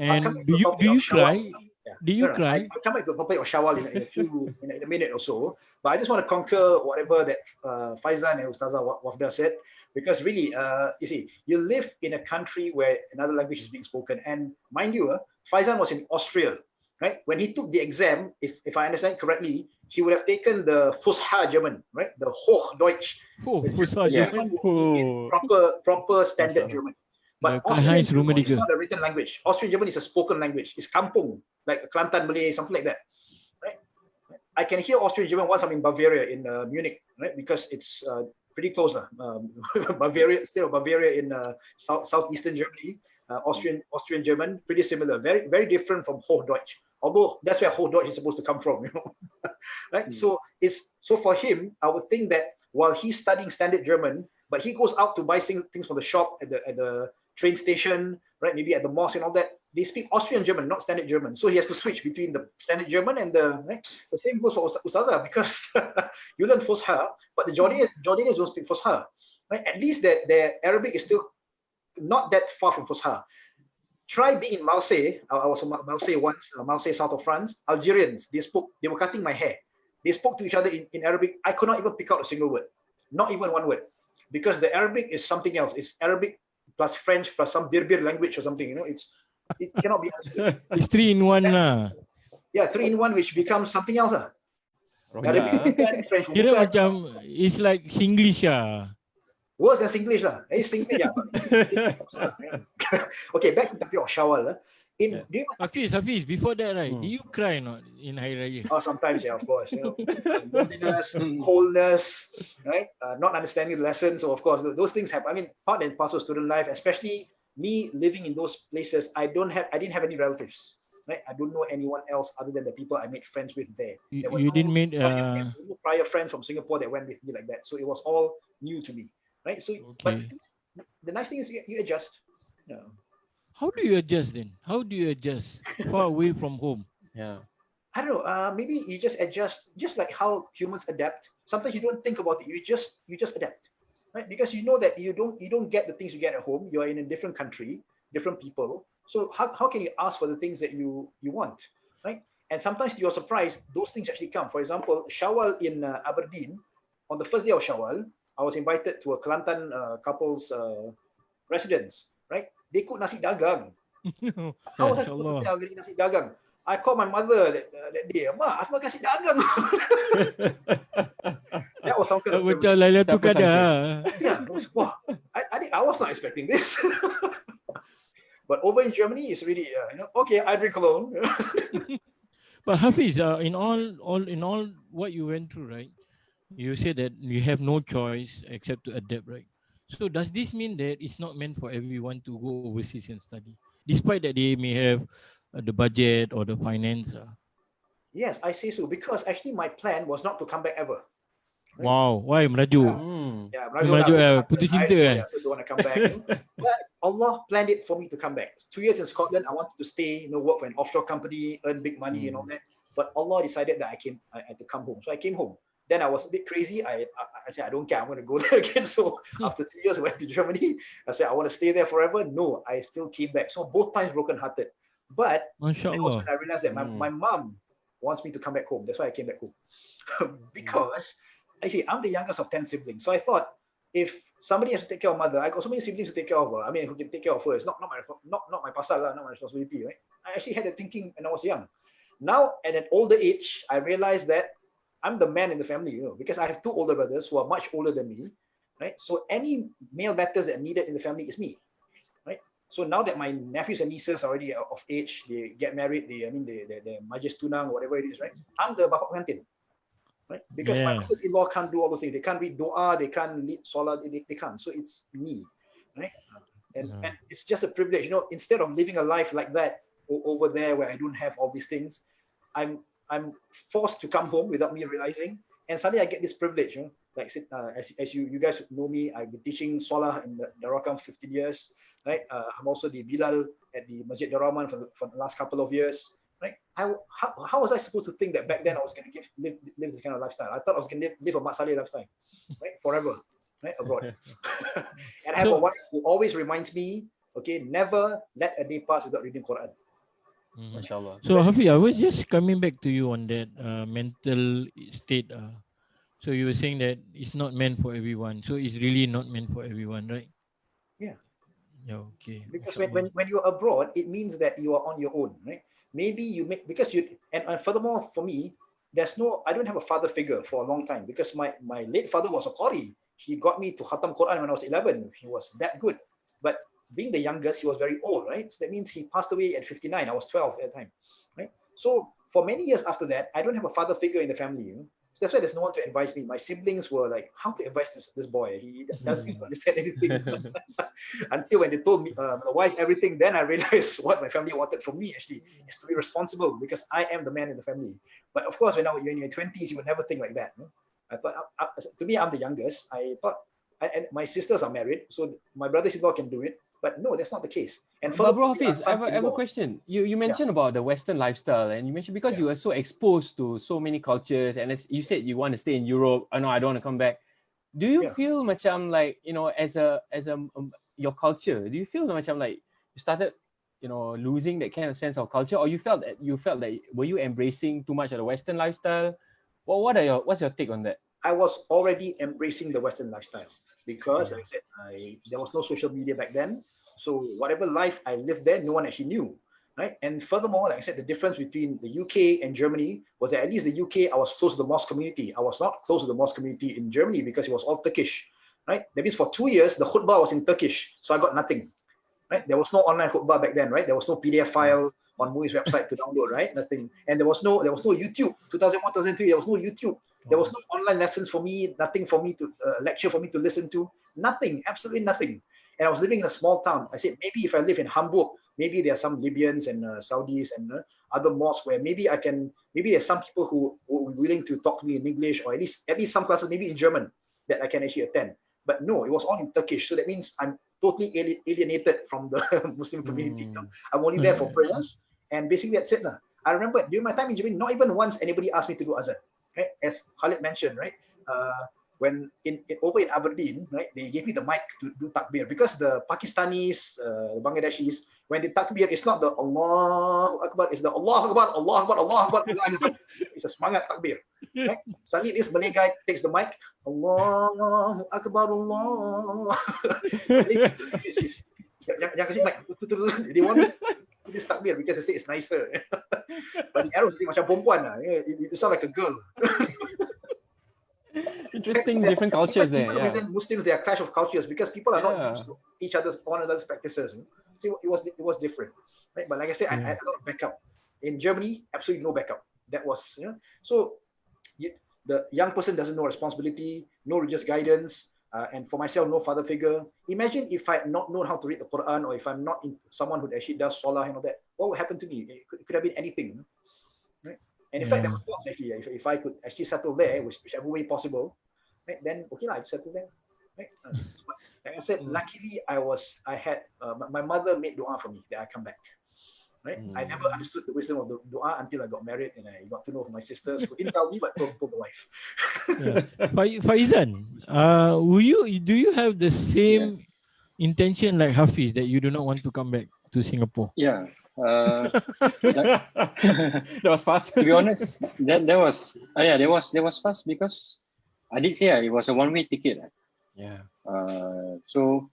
Speaker 5: I'll come
Speaker 1: And
Speaker 5: back
Speaker 1: do
Speaker 5: to the
Speaker 1: you
Speaker 5: topic
Speaker 1: do
Speaker 5: of
Speaker 1: you
Speaker 5: Shawwal.
Speaker 1: cry?
Speaker 5: Yeah.
Speaker 1: Do you
Speaker 5: No,
Speaker 1: cry?
Speaker 5: I'll come back to the topic of Shawwal in a minute or so. But I just want to conquer whatever that Faizan and Ustazah Wafdah said, because really, you see, you live in a country where another language is being spoken. And mind you, Faizan was in Austria, right? When he took the exam, if I understand correctly, he would have taken the Fusha German, right? The Hochdeutsch.
Speaker 1: Oh,
Speaker 5: The
Speaker 1: Fusha
Speaker 5: German
Speaker 1: German.
Speaker 5: would be in proper standard German. But Austrian German is not a written language. Austrian German is a spoken language. It's kampung, like Kelantan Malay, something like that. Right? I can hear Austrian German once I'm in Bavaria, in Munich, right? Because it's pretty close. Bavaria, state of Bavaria in southeastern Germany. Austrian German, pretty similar. Very, very different from Hochdeutsch. Although that's where Hochdeutsch is supposed to come from, right? So for him, I would think that while he's studying standard German, but he goes out to buy things from the shop at the train station, right? Maybe at the mosque and all that. They speak Austrian German, not standard German. So he has to switch between the standard German and the same goes for Ustazah, because you learn Fusha, but the Jordanians don't speak Fusha, right? At least their Arabic is still not that far from Fusha. Try being in Marseille. I was in Marseille once, Marseille, south of France. Algerians, they were cutting my hair. They spoke to each other in Arabic. I could not even pick out a single word, not even one word, because the Arabic is something else. It's Arabic plus French plus some Berber language or something. It cannot be understood.
Speaker 1: It's 3 in 1 lah.
Speaker 5: Yeah, 3 in 1, which becomes something else. Arabic bukan, French
Speaker 1: Kira
Speaker 5: bukan.
Speaker 1: macam it's like Singlish lah.
Speaker 5: Worse than Singlish lah. It's Singlish. Okay, back to the topic of Shawwal.
Speaker 1: Hafiz, before that, right? Do you cry not in Hari Raya?
Speaker 5: Oh, sometimes, yeah, of course. Loneliness, coldness, right? Not understanding the lesson. So, of course, those things happen. I mean, part and parcel of student life, especially me living in those places. I didn't have any relatives, right? I don't know anyone else other than the people I made friends with there.
Speaker 1: You didn't meet
Speaker 5: prior friends from Singapore that went with me like that. So it was all new to me, right? So, but the nice thing is you adjust. Yeah.
Speaker 1: How do you adjust then? How do you adjust far away from home?
Speaker 2: Yeah.
Speaker 5: I don't know. Maybe you just adjust, just like how humans adapt. Sometimes you don't think about it. You just adapt, right? Because you know that you don't get the things you get at home. You are in a different country, different people. So how can you ask for the things that you want, right? And sometimes you're surprised those things actually come. For example, Shawwal in Aberdeen, on the first day of Shawwal, I was invited to a Kelantan couple's residence, right? They cook nasi dagang. How was I supposed to eat nasi dagang? I called my mother that day. Ma, aku makan nasi dagang. That was some kind of.
Speaker 1: Macam Laila tu kada.
Speaker 5: Yeah, wow. I was not expecting this. But over in Germany, it's really okay. I drink alone.
Speaker 1: But Hafiz, in all what you went through, right? You said that you have no choice except to adapt, right? So does this mean that it's not meant for everyone to go overseas and study, despite that they may have the budget or the finance?
Speaker 5: Yes, I say so, because actually my plan was not to come back ever.
Speaker 1: Right? Wow, why Melayu?
Speaker 5: Yeah,
Speaker 1: Melayu putus cinta.
Speaker 5: So don't want to come back. But Allah planned it for me to come back. 2 years in Scotland, I wanted to stay, work for an offshore company, earn big money and all that. But Allah decided that I had to come home. So I came home. Then I was a bit crazy. I said, I don't care. I'm going to go there again. So after 2 years, I went to Germany. I said, I want to stay there forever. No, I still came back. So both times broken-hearted. But that was when I realized that my mom wants me to come back home. That's why I came back home. Because, I'm the youngest of 10 siblings. So I thought, if somebody has to take care of mother, I got so many siblings to take care of her. Who can take care of her? It's not my pasal, not my responsibility, right? I actually had that thinking when I was young. Now, at an older age, I realized that I'm the man in the family, because I have 2 older brothers who are much older than me, right? So any male matters that are needed in the family is me, right? So now that my nephews and nieces are already of age, they get married, they're majlis tunang, whatever it is, right? I'm the bapa pengantin, right? Because my brothers-in-law can't do all those things. They can't read dua, they can't lead solat, they can't. So it's me, right? And it's just a privilege, you know. Instead of living a life like that over there where I don't have all these things, I'm forced to come home without me realizing, and suddenly I get this privilege, you know. Like I said, as you guys know me, I've been teaching Salah in the Darakam 15 years, right? I'm also the Bilal at the Masjid Daraman for the last couple of years, right? How was I supposed to think that back then I was going to live this kind of lifestyle? I thought I was going to live a Mat Saleh lifestyle, right? Forever, right? Abroad. And I have a wife who always reminds me, okay, never let a day pass without reading Quran.
Speaker 2: Mashallah.
Speaker 1: So Hafiz, I was just coming back to you on that mental state. So you were saying that it's not meant for everyone. So it's really not meant for everyone, right?
Speaker 5: Yeah.
Speaker 1: Yeah, okay.
Speaker 5: Because when you're abroad, it means that you are on your own, right? Maybe you make, because you, and furthermore for me, I don't have a father figure for a long time, because my late father was a Qari. He got me to Khatam Quran when I was 11. He was that good. But being the youngest, he was very old, right? So that means he passed away at 59. I was 12 at the time, right? So for many years after that, I don't have a father figure in the family, you know? So that's why there's no one to advise me. My siblings were like, how to advise this boy? He doesn't seem to understand anything. Until when they told me, the wife, everything, then I realized what my family wanted from me actually is to be responsible, because I am the man in the family. But of course, when you're in your 20s, you would never think like that. No? I thought, to me, I'm the youngest. I thought, and my sisters are married, so my brothers-in-law can do it. But no, that's not the case. And
Speaker 2: but bro Hafiz, I have a question. You mentioned about the Western lifestyle, and you mentioned because you were so exposed to so many cultures, and as you said you want to stay in Europe. I know I don't want to come back. Do you feel macam like, you know, as your culture, do you feel macam like you started, you know, losing that kind of sense of culture, or you felt that were you embracing too much of the Western lifestyle? Well, what's your take on that?
Speaker 5: I was already embracing the Western lifestyle, because like I said, there was no social media back then. So whatever life I lived there, no one actually knew, right? And furthermore, like I said, the difference between the UK and Germany was that at least the UK, I was close to the mosque community. I was not close to the mosque community in Germany because it was all Turkish, right? That means for 2 years, the khutbah was in Turkish. So I got nothing, right? There was no online khutbah back then, right? There was no PDF file on MUI's website to download, right? Nothing. And there was no YouTube. 2001, 2003, there was no YouTube. There was no online lessons for me, nothing for me to lecture for me to listen to, nothing, absolutely nothing. And I was living in a small town. I said, maybe if I live in Hamburg, maybe there are some Libyans and Saudis and other mosques where maybe there's some people who are willing to talk to me in English, or at least some classes maybe in German that I can actually attend. But no, it was all in Turkish. So that means I'm totally alienated from the Muslim community. You know? I'm only there for prayers, and basically that's it. I remember during my time in Germany, not even once anybody asked me to do azan. Right? As Khalid mentioned, right? When over in Aberdeen, right, they gave me the mic to do takbir, because the Pakistanis, the Bangladeshis, when they takbir, it's not the Allahu Akbar, it's the Allah Akbar, Allah Akbar, Allah Akbar. It's a semangat takbir. Right? Suddenly this Malay guy takes the mic, Allahu Akbar, Allah. They want me to this takbir because they say it's nicer. But the arrows say macam perempuan lah. You sound like a girl.
Speaker 2: Interesting, different cultures there.
Speaker 5: Even within Muslims, there are clash of cultures because people are not used to one another's practices. So it was different, right? But like I said, I had a lot of backup. In Germany, absolutely no backup. That was, you know, so the young person doesn't know responsibility, no religious guidance, and for myself, no father figure. Imagine if I had not known how to read the Quran, or if I'm not someone who actually does Salah and all that. What would happen to me? It could have been anything, right? And in fact, there was thoughts actually. If I could actually settle there, whichever way possible, right? Then okay lah, I settle there, right? Like I said, luckily I had my mother made dua for me that I come back, right? I never understood the wisdom of the dua until I got married and I got to know my sisters who didn't tell me but told the wife.
Speaker 1: Faizan, do you have the same intention like Hafiz, that you do not want to come back to Singapore?
Speaker 3: Yeah.
Speaker 2: That was fast.
Speaker 3: To be honest, that was fast because I did say it was a one-way ticket.
Speaker 2: Yeah.
Speaker 3: So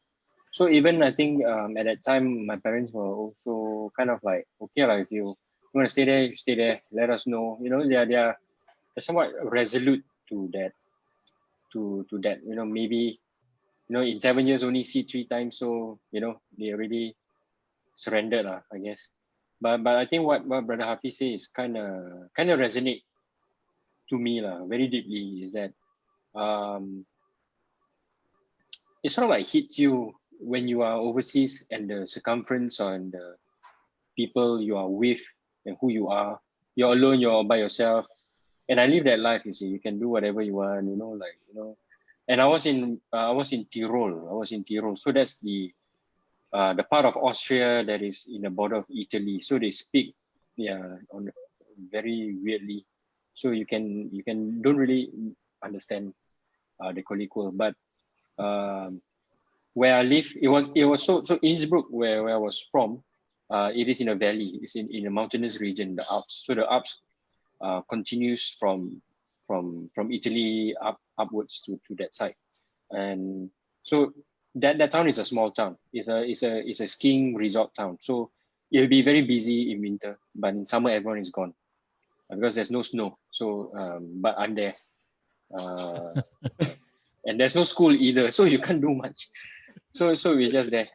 Speaker 3: even I think at that time my parents were also kind of like, okay, like if you want to stay there, you stay there. Let us know. You know, they're somewhat resolute to that. To that, you know, maybe, you know, in 7 years only see 3 times, so you know they already surrendered, I guess. But I think what Brother Hafiz says is kind of resonate to me very deeply, is that it sort of like hits you when you are overseas and the circumference on the people you are with and who you are, you're alone, you're by yourself. And I live that life, you see, you can do whatever you want, And I was in Tyrol. I was in Tyrol. So that's the part of Austria that is in the border of Italy. So they speak, on very weirdly. So you don't really understand the colloquial. But where I live, it was so Innsbruck, where I was from. It is in a valley. It's in a mountainous region, the Alps. So the Alps continues from Italy upwards to that side, and so that town is a small town. It's a skiing resort town. So it'll be very busy in winter, but in summer everyone is gone because there's no snow. So but I'm there, and there's no school either, so you can't do much. So we're just there.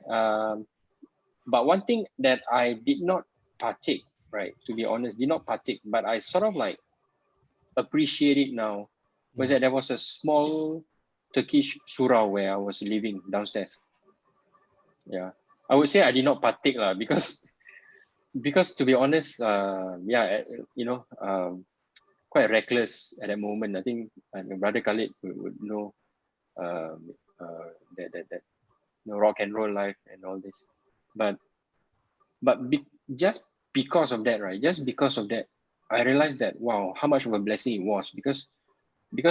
Speaker 3: But one thing that I did not partake, right? To be honest, did not partake, but I sort of like appreciate it now, was that there was a small Turkish surau where I was living downstairs. Yeah, I would say I did not partake because to be honest, quite reckless at that moment. I think Brother Khalid would know that rock and roll life and all this, but just because of that, right? Just because of that, I realized that wow, how much of a blessing it was because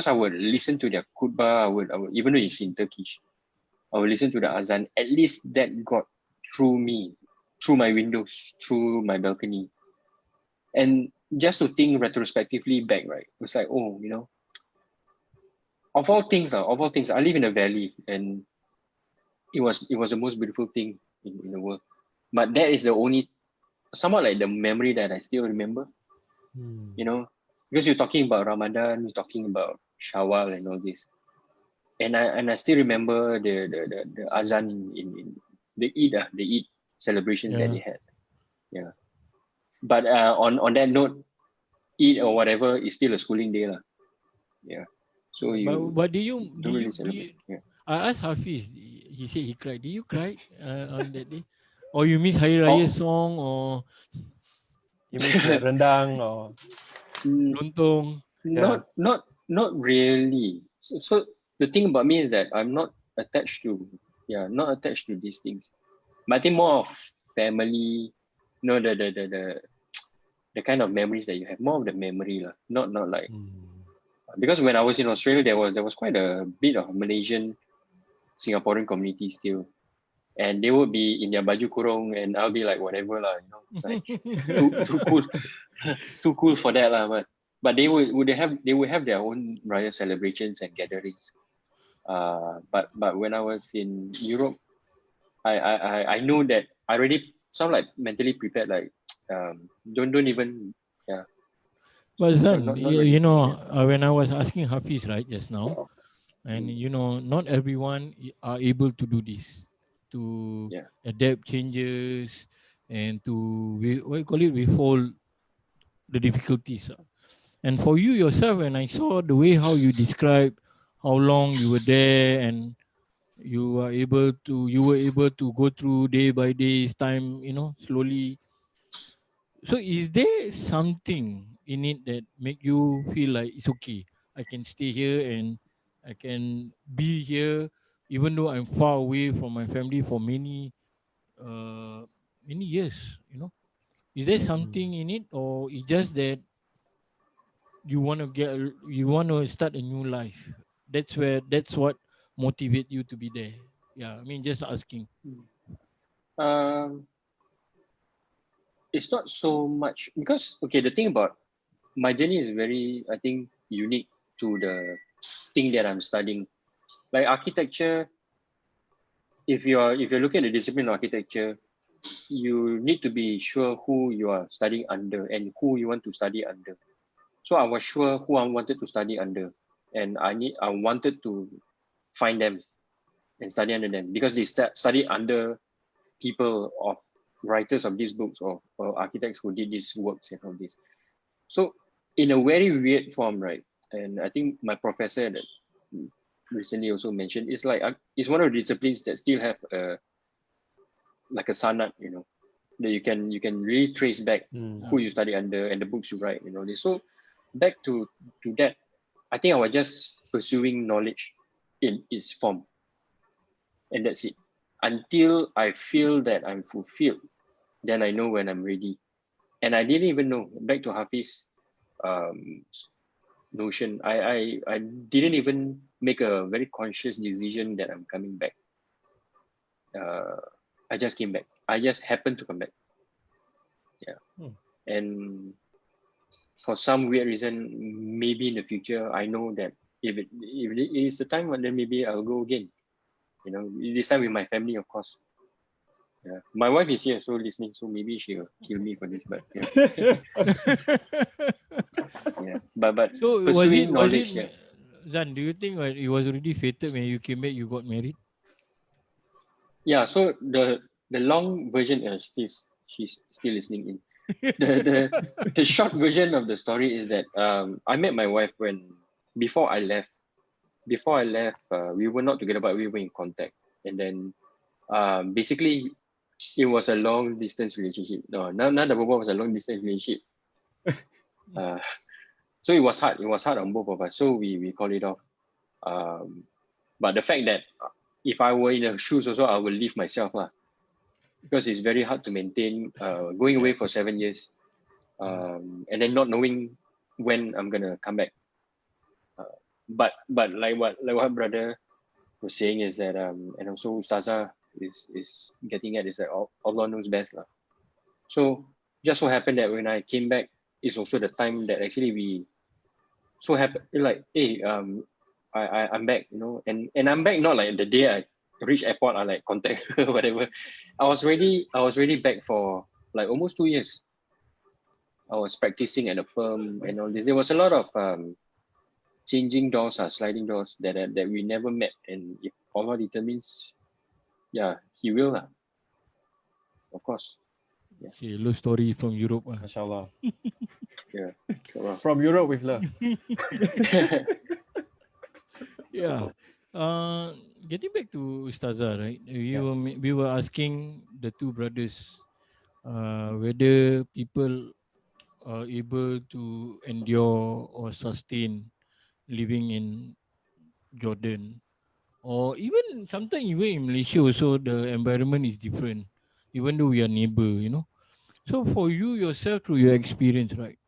Speaker 3: I would listen to their khutbah. I would even though it's in Turkish, I would listen to the azan. At least that got through me, through my windows, through my balcony, and just to think retrospectively back, right? It was like, oh, of all things, I live in a valley, and it was the most beautiful thing in the world. But that is the only, somewhat like the memory that I still remember. Because you're talking about Ramadan, you're talking about Shawwal and all this, and I still remember the azan in the Eid celebrations that they had. Yeah, but on that note, Eid or whatever is still a schooling day, lah. Yeah, so you.
Speaker 1: But do you
Speaker 3: Yeah.
Speaker 1: I asked Hafiz. He said he cried. Did you cry on that day, or you miss Hari Raya song, or
Speaker 2: you miss the rendang or
Speaker 1: lontong?
Speaker 3: Not really. So the thing about me is that I'm not attached to these things. But I think more of family, the kind of memories that you have, more of the memory, not like because when I was in Australia there was quite a bit of Malaysian Singaporean community still. And they would be in their baju kurung and I'll be like whatever lah, like too cool. Too cool for that lah, but they would have their own Raya celebrations and gatherings. But when I was in Europe, I know that I already sound like mentally prepared. Like don't even
Speaker 1: But son,
Speaker 3: not really.
Speaker 1: when I was asking Hafiz right just now, and not everyone are able to do this, to adapt changes and to withhold the difficulties. And for you yourself, when I saw the way how you describe how long you were there and you were able to go through day by day time, slowly. So is there something in it that make you feel like it's okay, I can stay here and I can be here even though I'm far away from my family for many years, Is there something in it, or it's just that you want to start a new life? That's what motivate you to be there. Yeah, I mean, just asking.
Speaker 3: It's not so much because the thing about my journey is very, I think, unique to the thing that I'm studying. Like architecture, if you're looking at the discipline of architecture, you need to be sure who you are studying under and who you want to study under. So I was sure who I wanted to study under, and I wanted to find them and study under them because they study under people of writers of these books or architects who did these works and all this. So in a very weird form, right? And I think my professor recently also mentioned, it's like it's one of the disciplines that still have like a sanad, that you can really trace back who you study under and the books you write, So back to that, I think I was just pursuing knowledge in its form, and that's it. Until I feel that I'm fulfilled, then I know when I'm ready. And I didn't even know. Back to Hafidz notion, I didn't even make a very conscious decision that I'm coming back. I just came back. I just happened to come back. Yeah. And for some weird reason, maybe in the future, I know that if it is the time, then maybe I'll go again. This time with my family, of course. Yeah. My wife is here, so listening, so maybe she'll kill me for this, but yeah. Yeah. But
Speaker 1: So
Speaker 3: pursuing knowledge, yeah.
Speaker 1: Zan, do you think it was already fated when you came back, you got married?
Speaker 3: Yeah, so the long version is this. She's still listening in. The short version of the story is that I met my wife before I left. We were not together, but we were in contact. And then basically it was a long distance relationship. No, none of the was a long distance relationship. So it was hard. It was hard on both of us. So we called it off. But the fact that if I were in her shoes also, I would leave myself because it's very hard to maintain going away for 7 years, and then not knowing when I'm gonna come back. But like what brother was saying is that and also Ustazah is getting at is that Allah knows best lah. So just so happened that when I came back, it's also the time that actually we so happen like hey I'm back, and I'm back not like the day I reach airport I like contact her or whatever. I was ready back for like almost 2 years. I was practicing at a firm and all this. There was a lot of changing doors, sliding doors that we never met. And if Allah determines, yeah, He will of course.
Speaker 1: Yeah. Okay, love story from Europe.
Speaker 2: Mashallah.
Speaker 3: Yeah.
Speaker 2: From Europe with love.
Speaker 1: Yeah. Getting back to Ustazah, right? We were asking the two brothers whether people are able to endure or sustain living in Jordan, or even sometimes even in Malaysia also the environment is different, even though we are neighbor. So for you yourself, through your experience, right?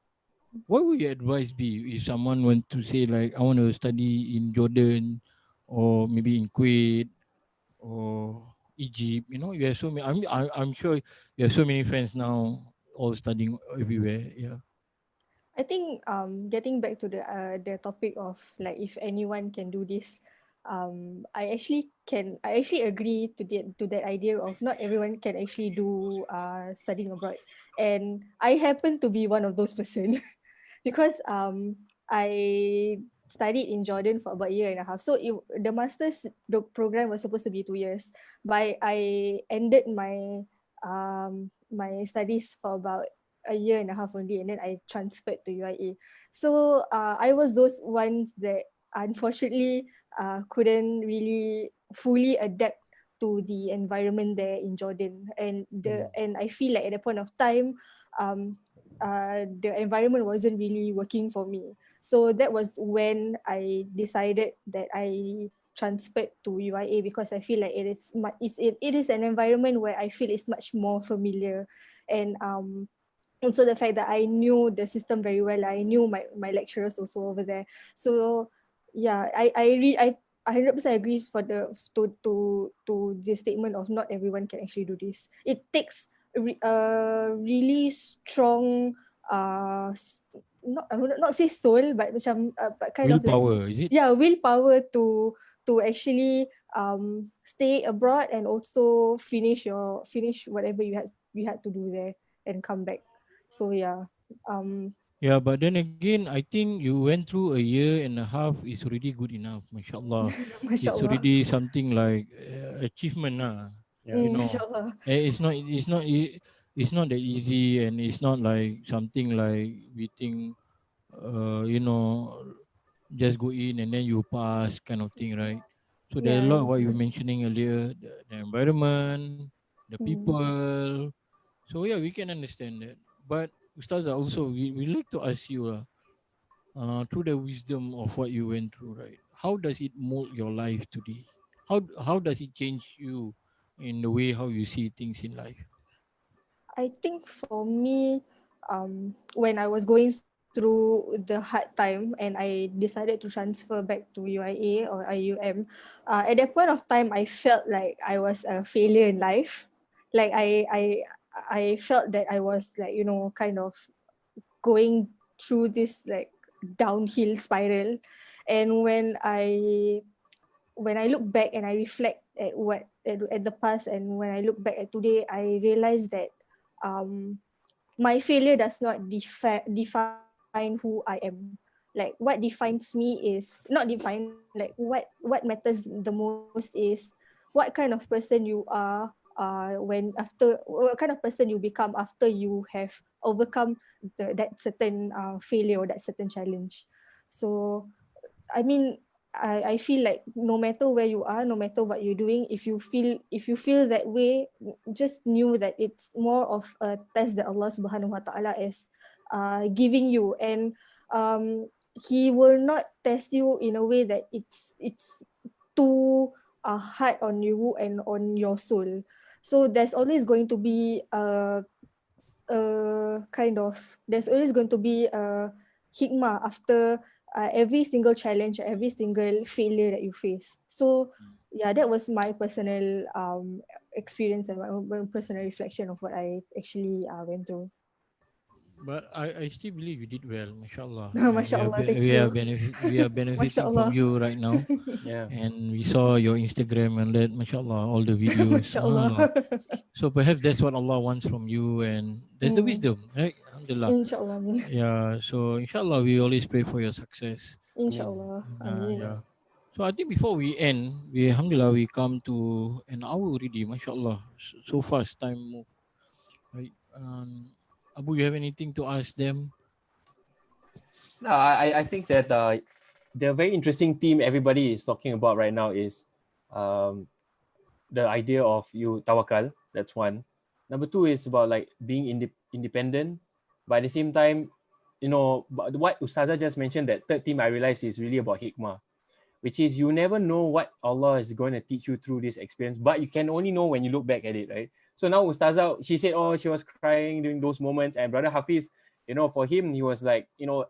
Speaker 1: What would your advice be if someone wants to say like, I want to study in Jordan or maybe in Kuwait or Egypt? You have so many. I'm sure you have so many friends now, all studying everywhere. Yeah.
Speaker 4: I think getting back to the topic of like if anyone can do this, I actually agree to that idea of not everyone can actually do studying abroad, and I happen to be one of those person because I studied in Jordan for about a year and a half. So the master's program was supposed to be 2 years, but I ended my my studies for about a year and a half only, and then I transferred to UIA. So I was those ones that unfortunately couldn't really fully adapt to the environment there in Jordan, and I feel like at that point of time the environment wasn't really working for me. So that was when I decided that I transferred to UIA, because I feel like it is an environment where I feel it's much more familiar, and also the fact that I knew the system very well. I knew my lecturers also over there. So yeah, I 100% agree for to the statement of not everyone can actually do this. It takes a really strong not say soul, but macam but kind
Speaker 1: willpower,
Speaker 4: of like,
Speaker 1: is it?
Speaker 4: yeah, willpower to actually stay abroad and also finish whatever you had to do there and come back. So yeah.
Speaker 1: Yeah, but then again, I think you went through a year and a half is already good enough, mashallah. It's
Speaker 4: Mashallah.
Speaker 1: already something like achievement,
Speaker 4: Mashallah.
Speaker 1: It's not that easy, and it's not like something like we think, uh, you know, just go in and then you pass kind of thing, right? So there's a lot of what
Speaker 4: Yes.
Speaker 1: you were mentioning earlier, the environment, the
Speaker 4: Mm.
Speaker 1: people. So yeah, we can understand that. But Ustaz, also we like to ask you, through the wisdom of what you went through, right? How does it mold your life today? How does it change you in the way how you see things in life?
Speaker 4: I think for me, when I was going through the hard time and I decided to transfer back to UIA or IUM, at that point of time, I felt like I was a failure in life. Like I felt that I was like, kind of going through this like downhill spiral. And when I look back and I reflect at at the past, and when I look back at today, I realize that um my failure does not define who I am. Like what defines me is not define, like what matters the most is what kind of person you are when after what kind of person you become after you have overcome that certain failure or that certain challenge. So I mean, I feel like no matter where you are, no matter what you're doing, if you feel that way, just knew that it's more of a test that Allah Subhanahu Wa Taala is giving you, and um, He will not test you in a way that it's too hard on you and on your soul. So there's always going to be there's always going to be a hikmah after every single challenge, every single failure that you face. So yeah, that was my personal experience and my personal reflection of what I actually went through.
Speaker 1: But I still believe you did well, mashallah. And
Speaker 4: Masya Allah, thank you.
Speaker 1: we are
Speaker 4: Masya
Speaker 1: benefiting from
Speaker 4: Allah.
Speaker 1: you right now.
Speaker 2: Yeah.
Speaker 1: And we saw your Instagram and that, mashallah, all the videos.
Speaker 4: Masya Allah.
Speaker 1: Allah. So perhaps that's what Allah wants from you, and there's the
Speaker 4: Hmm.
Speaker 1: wisdom, right? Alhamdulillah.
Speaker 4: Inshallah, amin.
Speaker 1: Yeah. So inshallah, we always pray for your success.
Speaker 2: I mean,
Speaker 4: Inshallah,
Speaker 1: And,
Speaker 4: amin.
Speaker 1: yeah. So I think before we end, alhamdulillah, we come to an hour already, mashallah. So fast time move. Right. Abu, you have anything to ask them?
Speaker 2: no, I think that the very interesting theme everybody is talking about right now is um, the idea of you tawakal. That's one. Number two is about like being independent, but at the same time, but what Ustazah just mentioned, that third theme I realized is really about hikmah, which is you never know what Allah is going to teach you through this experience, but you can only know when you look back at it, right? So now Ustazah, she said, oh, she was crying during those moments, and Brother Hafiz, for him, he was like,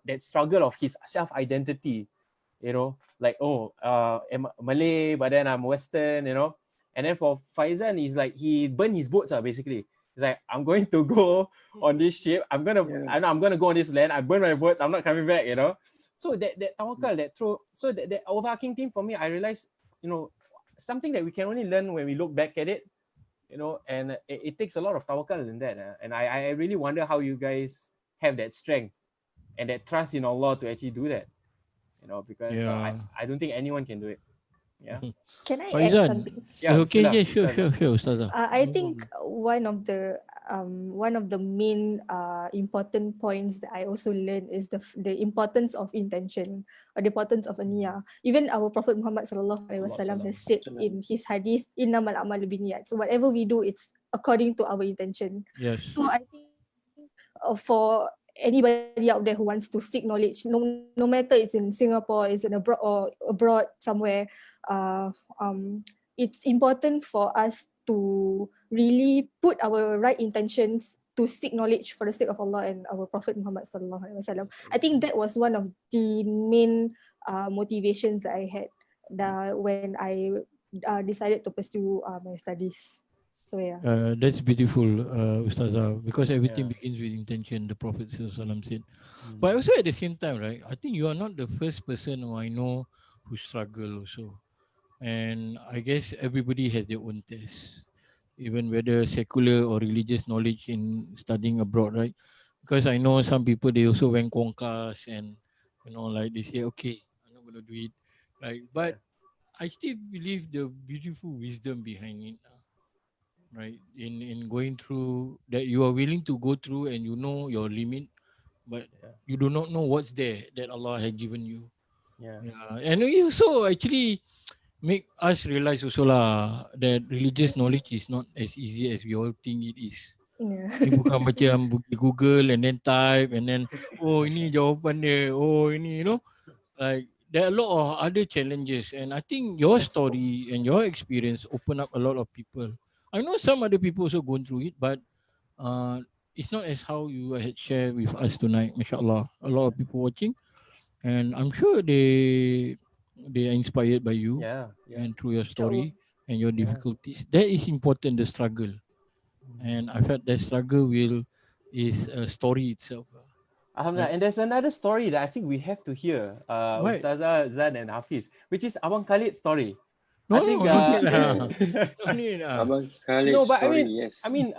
Speaker 2: that struggle of his self-identity, like, oh, I'm Malay, but then I'm Western, and then for Faizan, he's like, he burned his boats, basically. He's like, I'm going to go on this ship. I'm gonna go on this land. I burn my boats. I'm not coming back. So that tawakal, that overarching theme for me, I realized, something that we can only learn when we look back at it, and it takes a lot of tawakal in that. And I really wonder how you guys have that strength and that trust in Allah to actually do that, because
Speaker 1: Yeah.
Speaker 2: I don't think anyone can do it. Yeah.
Speaker 4: Can I add
Speaker 1: Faizan.
Speaker 4: something?
Speaker 2: Yeah.
Speaker 1: Okay,
Speaker 2: Bismillah,
Speaker 1: yeah, sure,
Speaker 2: Ustazah.
Speaker 1: sure, sure, Ustazah.
Speaker 4: I
Speaker 1: No
Speaker 4: think
Speaker 1: problem.
Speaker 4: one of the main important points that I also learned is the importance of intention, or the importance of a niyyah. Even our Prophet Muhammad sallallahu alaihi wasallam has said in his hadith, "Innamal a'malu binniyat." So whatever we do, it's according to our intention.
Speaker 1: Yes.
Speaker 4: So I think for anybody out there who wants to seek knowledge, no matter it's in Singapore, it's in abroad somewhere, uh, it's important for us to really put our right intentions to seek knowledge for the sake of Allah and our Prophet Muhammad sallallahu alaihi wasallam. I think that was one of the main motivations that I had when I decided to pursue my studies. So yeah.
Speaker 1: That's beautiful, Ustazah, because everything
Speaker 2: Yeah.
Speaker 1: begins with intention, the Prophet ﷺ said.
Speaker 2: Mm.
Speaker 1: But also at the same time, right, I think you are not the first person who I know who struggle also. And I guess everybody has their own test, even whether secular or religious knowledge in studying abroad, right? Because I know some people, they also went Konkas and, like they say, okay, I'm not going to do it, right?
Speaker 2: Yeah.
Speaker 1: But I still believe the beautiful wisdom behind it, right? In going through that, you are willing to go through and you know your limit, but
Speaker 2: Yeah.
Speaker 1: you do not know what's there that Allah has given you.
Speaker 2: Yeah.
Speaker 1: And it also actually make us realize also lah that religious knowledge is not as easy as we all think it is.
Speaker 4: Yeah.
Speaker 1: Ni bukan macam pergi Google and then type and then oh ini jawapan dia, oh ini like there are a lot of other challenges, and I think your story and your experience open up a lot of people. I know some other people also going through it, but it's not as how you had shared with us tonight. MashaAllah, a lot of people watching, and I'm sure they are inspired by you
Speaker 2: Yeah.
Speaker 1: and through your
Speaker 4: InsyaAllah.
Speaker 1: story and your
Speaker 2: Yeah.
Speaker 1: difficulties. That is important, the struggle, and I felt that struggle is a story itself.
Speaker 2: Alhamdulillah.
Speaker 1: Right?
Speaker 2: And there's another story that I think we have to hear,
Speaker 1: What?
Speaker 2: Ustazah Zan and Hafiz, which is Abang Khalid's story.
Speaker 1: No,
Speaker 2: I think,
Speaker 1: no need lah.
Speaker 2: yeah.
Speaker 1: No need lah.
Speaker 3: Abang Khalid
Speaker 2: No, but
Speaker 3: story,
Speaker 2: I
Speaker 3: yes.
Speaker 2: mean,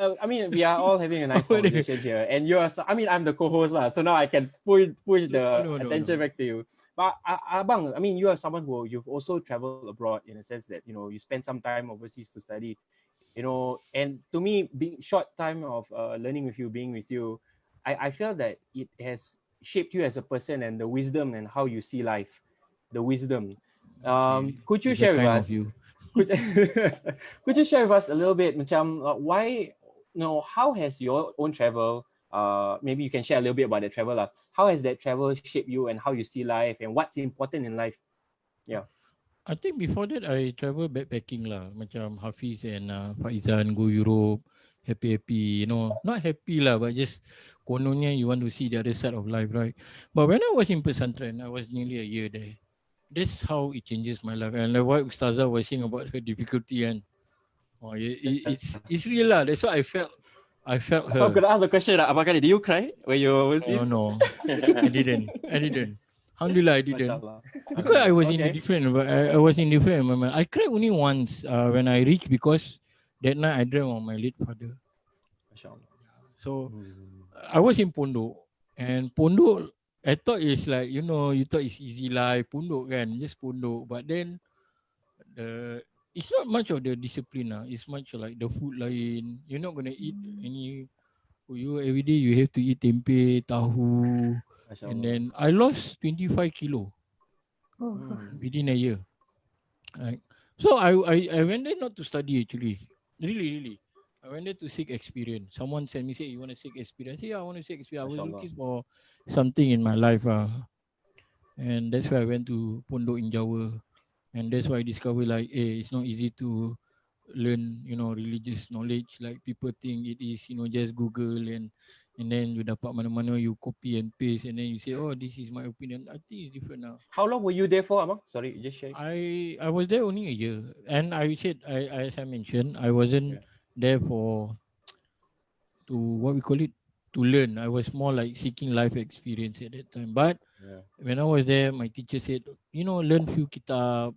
Speaker 2: we are all having a nice
Speaker 1: Apa dia?
Speaker 2: conversation here, and I'm the co-host lah, so now I can push the
Speaker 1: No.
Speaker 2: attention back to you. But Abang, I mean, you are someone who you've also traveled abroad in a sense that you spend some time overseas to study, and to me, being short time of learning with you, being with you, I feel that it has shaped you as a person and the wisdom and how you see life, the wisdom. Could you
Speaker 1: It's
Speaker 2: share
Speaker 1: a
Speaker 2: with
Speaker 1: kind
Speaker 2: us?
Speaker 1: of you.
Speaker 2: Could you share with us a little bit, macam, why, how has your own travel, maybe you can share a little bit about the travel, how has that travel shaped you and how you see life and what's important in life? Yeah.
Speaker 1: I think before that I travel backpacking lah, macam Hafiz and Faizan go Europe, happy, not happy lah, but just kononnya you want to see the other side of life, right? But when I was in Pesantren, I was nearly a year there. That's how it changes my life. And like what Ustazah was saying about her difficulty, and it's real lah. That's what I felt. I felt
Speaker 2: So I'm
Speaker 1: her.
Speaker 2: gonna ask the question, Abang Khalid, did you cry when you were overseas?
Speaker 1: No, I didn't. Alhamdulillah, I didn't.
Speaker 2: Mashallah.
Speaker 1: Because I was in a
Speaker 2: Okay.
Speaker 1: different, I was in different environment. I cried only once when I reached, because that night I dreamt of my late father.
Speaker 2: Mashallah.
Speaker 1: So I was in Pondok, and Pondok, I thought it's like, you thought it's easy life, Pondok kan, just Pondok. But then it's not much of the discipline. It's much like the food lain. You're not going to eat any, you every day you have to eat tempe, tahu.
Speaker 2: Mashallah.
Speaker 1: And then I lost 25 kilo
Speaker 4: Oh.
Speaker 1: within a year. Right. So I went there not to study actually. Really. I went there to seek experience. Someone sent me, say, you want to seek experience? I say, yeah, I want to seek experience. I was
Speaker 2: Mashallah.
Speaker 1: looking for something in my life. And that's why I went to Pondok in Jawa. And that's why I discovered like, it's not easy to learn, religious knowledge like people think it is, just Google and then you dapat mana-mana, you copy and paste, and then you say, oh, this is my opinion. I think it's different now.
Speaker 2: How long were you there for, Abang? Sorry, just share.
Speaker 1: I was there only a year, and I said, as I mentioned, I wasn't there to what we call it, to learn. I was more like seeking life experience at that time. But when I was there, my teacher said, learn few kitab,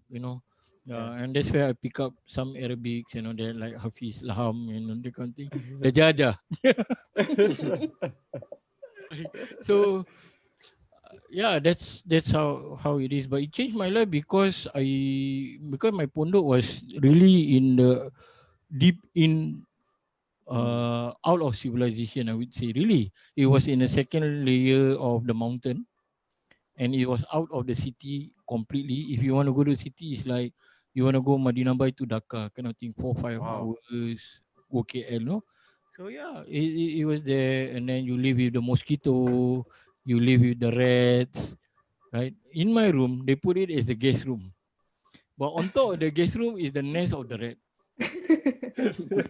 Speaker 1: and that's where I pick up some Arabics, that like Hafiz, Laham, that kind of thing. Dajaja. So that's how it is. But it changed my life because my Pondok was really in the deep in out of civilization, I would say. Really, it was in the second layer of the mountain, and it was out of the city completely. If you want to go to the city, it's like you want to go Madinah Bay to Dhaka, kind of thing, 4-5 hours, go KL, no? So it was there, and then you live with the mosquito, you live with the rats, right? In my room, they put it as a guest room, but on top of the guest room is the nest of the rat.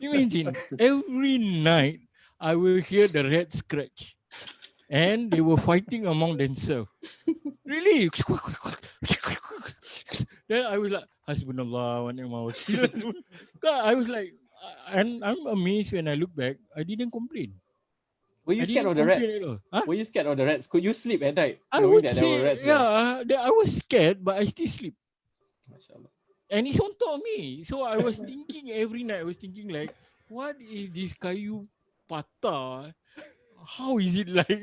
Speaker 1: Imagine, every night I will hear the rats scratch, and they were fighting among themselves. Really? Then I was like, Hasbunallah wa ni'mal wakil. I was like, and I'm amazed when I look back, I didn't complain.
Speaker 2: Were you
Speaker 1: I
Speaker 2: scared
Speaker 1: didn't
Speaker 2: of the
Speaker 1: complain
Speaker 2: rats?
Speaker 1: at all. Huh?
Speaker 2: Were you scared of the rats? Could you sleep at night
Speaker 1: I
Speaker 2: knowing
Speaker 1: would
Speaker 2: that there were
Speaker 1: say,
Speaker 2: rats there?
Speaker 1: I was scared, but I still sleep.
Speaker 2: Mashallah.
Speaker 1: And it's on top of me. So I was thinking every night, I was thinking like, what is this kayu patah? How is it like?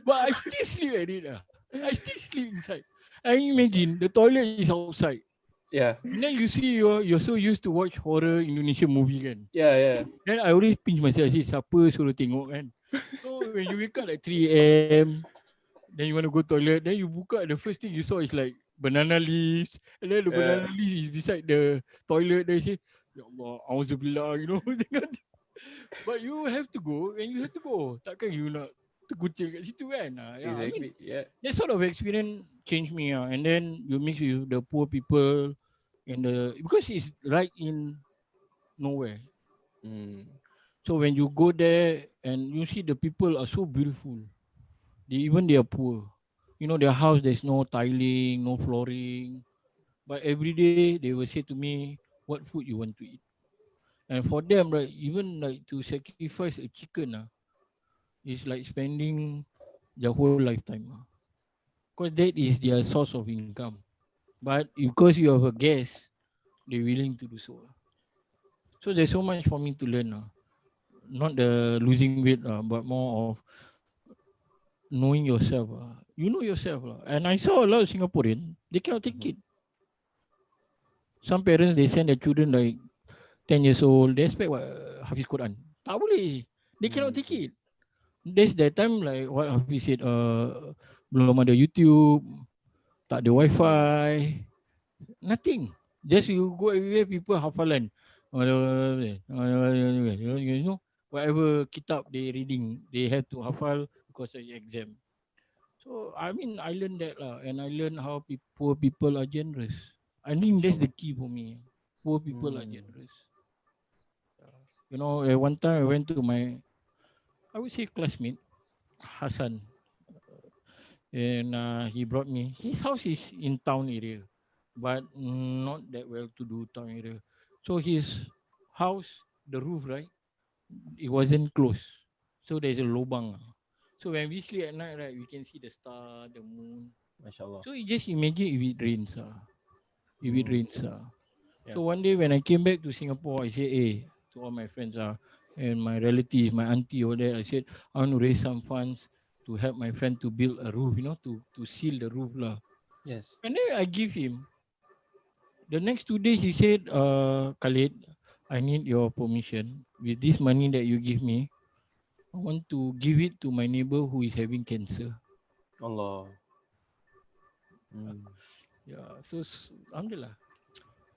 Speaker 1: But I still sleep at it. I still sleep inside. I imagine the toilet is outside.
Speaker 2: Yeah.
Speaker 1: And then you see you're so used to watch horror Indonesian movie kan.
Speaker 2: Yeah.
Speaker 1: Then I always pinch myself, I say, siapa suruh tengok kan. So when you wake up at 3 a.m, then you want to go toilet, then you buka, the first thing you saw is like banana leaves, and then the banana leaves is beside the toilet. They say, Ya Allah, auzubillah, you know. But you have to go, and you have to go. Takkan you nak terkucil kat situ kan? Yeah, I mean,
Speaker 2: Exactly. Yeah.
Speaker 1: that sort of experience changed me. And then you mix with the poor people, and because it's right in nowhere.
Speaker 2: Mm.
Speaker 1: So when you go there and you see the people are so beautiful, they are poor. You know, their house there's no tiling, no flooring, but every day they will say to me, "What food you want to eat?" And for them, right, even like to sacrifice a chicken, is like spending their whole lifetime. Because that is their source of income. But because you have a guest, they're willing to do so. So there's so much for me to learn. Not the losing weight, but more of knowing yourself. You know yourself. And I saw a lot of Singaporeans, they cannot take it. Some parents, they send their children like 10 years old, they expect what, Hafiz Quran. Tak boleh. They cannot take it. There's that time like what Hafiz said, belum ada YouTube, tak ada Wi-Fi, nothing. Just you go everywhere, people hafalan. You know, whatever kitab they reading, they have to hafal because of the exam. So I mean, I learned that and I learned how poor people are generous. I think that's the key for me. Poor people are generous. You know, at one time I went to my, I would say classmate, Hassan, and he brought me. His house is in town area, but not that well-to-do town area. So his house, the roof, right, it wasn't closed. So there's a lobang. So when we sleep at night, right, we can see the star, the moon.
Speaker 2: MashaAllah.
Speaker 1: So you just imagine if it rains. If it rains.
Speaker 2: Yeah.
Speaker 1: So one day when I came back to Singapore, I said, hey, to all my friends and my relatives, my auntie over there, I said, I want to raise some funds to help my friend to build a roof, you know, to seal the roof.
Speaker 2: Yes.
Speaker 1: And then I give him. The next 2 days, he said, Khalid, I need your permission. With this money that you give me, I want to give it to my neighbor who is having cancer.
Speaker 2: Allah. Mm.
Speaker 1: Yeah, so alhamdulillah.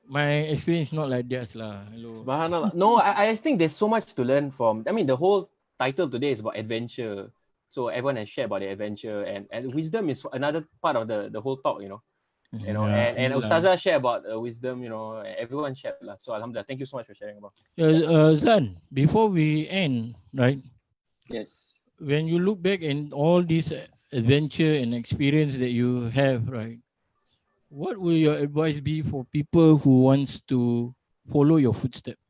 Speaker 1: My experience is not like theirs lah. Hello.
Speaker 2: Subhanallah. No, I think there's so much to learn from. I mean, the whole title today is about adventure. So everyone has shared about their adventure, and wisdom is another part of the whole talk, you know.
Speaker 1: Yeah,
Speaker 2: And
Speaker 1: alhamdulillah.
Speaker 2: Ustazah share about wisdom, you know, everyone shared lah. So alhamdulillah, thank you so much for sharing about.
Speaker 1: Zan, before we end, right?
Speaker 3: Yes.
Speaker 1: When you look back in all this adventure and experience that you have, right? What will your advice be for people who wants to follow your footsteps?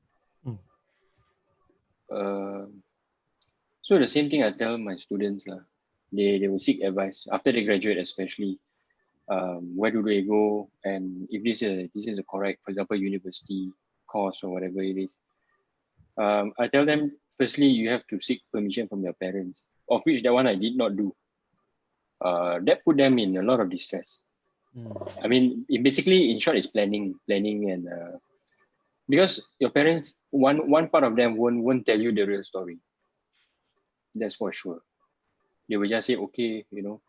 Speaker 3: So the same thing I tell my students lah. They will seek advice after they graduate, especially. Where do they go, and if this is a correct, for example, university course or whatever it is. I tell them firstly you have to seek permission from your parents, of which that one I did not do. That put them in a lot of distress. I mean, basically, in short, it's planning, and because your parents, one part of them won't tell you the real story. That's for sure. They will just say, okay, you know,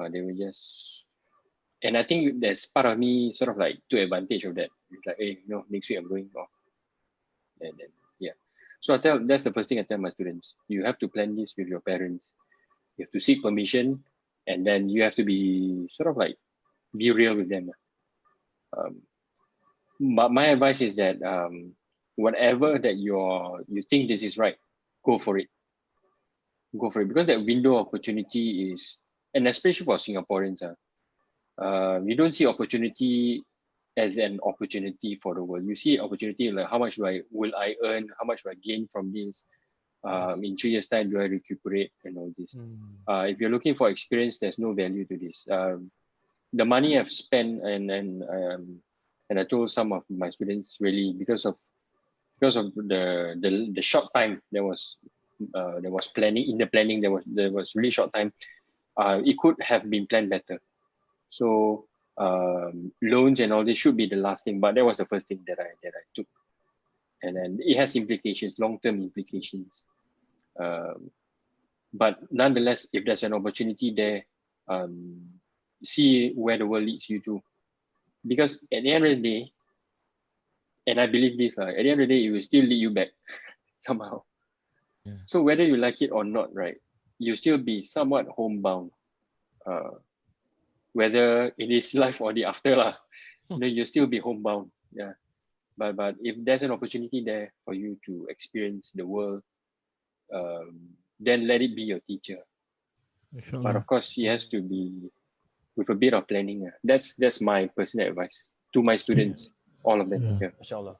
Speaker 3: they will just, and I think there's part of me sort of like took advantage of that. It's like, hey, you know, next week I'm going off, and then yeah. So that's the first thing I tell my students. You have to plan this with your parents. You have to seek permission, and then you have to be sort of like be real with them. But my advice is that whatever that you think this is right, go for it. Go for it, because that window of opportunity is, and especially for Singaporeans, you don't see opportunity as an opportunity for the world. You see opportunity like how much will I earn? How much do I gain from this? In 3 years' time, do I recuperate and all this? If you're looking for experience, there's no value to this. The money I've spent and I told some of my students, really because of the short time there was planning, in the planning there was really short time. It could have been planned better. So loans and all this should be the last thing, but that was the first thing that I took, and then it has implications, long-term implications. But nonetheless, if there's an opportunity there, see where the world leads you to. Because at the end of the day, and I believe this, at the end of the day, it will still lead you back somehow.
Speaker 1: Yeah.
Speaker 3: So whether you like it or not, right, you still be somewhat homebound. Whether it is life or the after lah, you still be homebound. Yeah. But if there's an opportunity there for you to experience the world, then let it be your teacher. But
Speaker 1: Inshallah.
Speaker 3: of course, he has to be with a bit of planning. That's my personal advice to my students, all of them.
Speaker 1: Yeah.
Speaker 3: Yeah.
Speaker 2: Inshallah.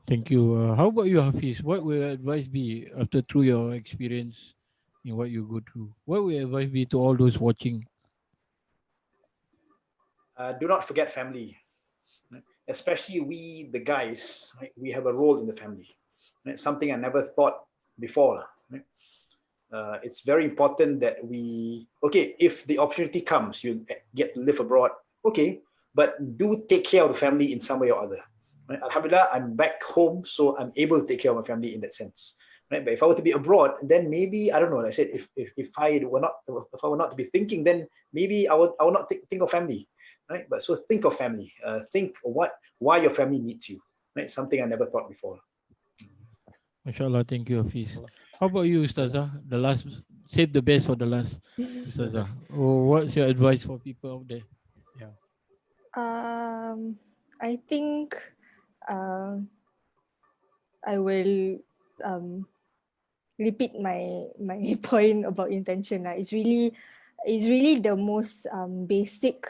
Speaker 1: Thank you. How about you, Hafiz? What will your advice be after through your experience in what you go through? What will your advice be to all those watching?
Speaker 5: Do not forget family, right? Especially we, the guys, right? We have a role in the family. Right? Something I never thought before. Right? It's very important that if the opportunity comes, you get to live abroad, okay, but do take care of the family in some way or other. Right? Alhamdulillah, I'm back home, so I'm able to take care of my family in that sense. Right? But if I were to be abroad, then maybe, I don't know, like I said, if I were not to be thinking, then maybe I would not think of family. Right? But so think of family. Think why your family needs you. Right? Something I never thought before.
Speaker 1: Mashallah, thank you, Hafiz. How about you, Ustazah? The last, save the best for the last. Ustazah, what's your advice for people out there?
Speaker 4: I think I will repeat my point about intention. It's really the most basic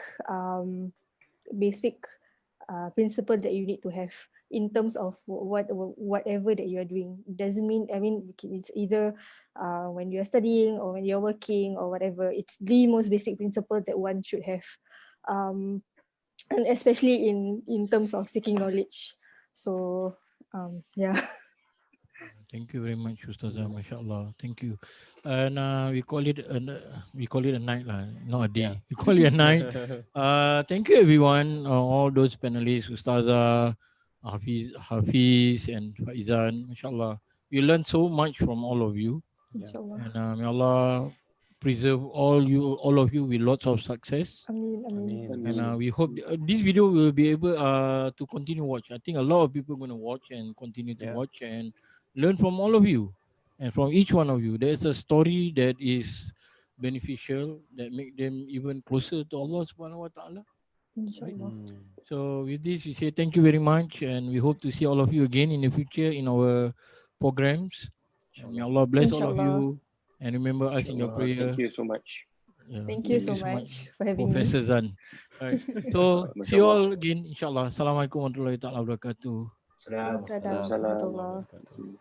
Speaker 4: principle that you need to have in terms of whatever that you are doing. Doesn't mean, it's either when you're studying or when you're working or whatever. It's the most basic principle that one should have, and especially in terms of seeking knowledge. So yeah.
Speaker 1: Thank you very much, Ustazah. Mashallah. Thank you. And we call it a night, not a day.
Speaker 2: Yeah.
Speaker 1: We call it a night. Thank you, everyone. All those panelists, Ustazah, Hafiz, and Faizan. Mashallah. We learned so much from all of you.
Speaker 4: Inshallah.
Speaker 1: And may Allah preserve all of you with lots of success.
Speaker 4: Ameen.
Speaker 1: And we hope this video will be able to continue watch. I think a lot of people are going to watch and continue to watch and learn from all of you and from each one of you. There's a story that is beneficial, that make them even closer to Allah subhanahu wa ta'ala.
Speaker 4: Inshallah.
Speaker 1: So with this, we say thank you very much, and we hope to see all of you again in the future in our programs. And may Allah bless all of you, and remember us in your prayer.
Speaker 3: Thank you so much.
Speaker 4: Thank you so much for having
Speaker 1: Professor
Speaker 4: me.
Speaker 1: Zan. Right. So see you all again, inshallah. Assalamualaikum warahmatullahi wabarakatuh.
Speaker 5: Salam.
Speaker 4: Assalamualaikum warahmatullahi wabarakatuh.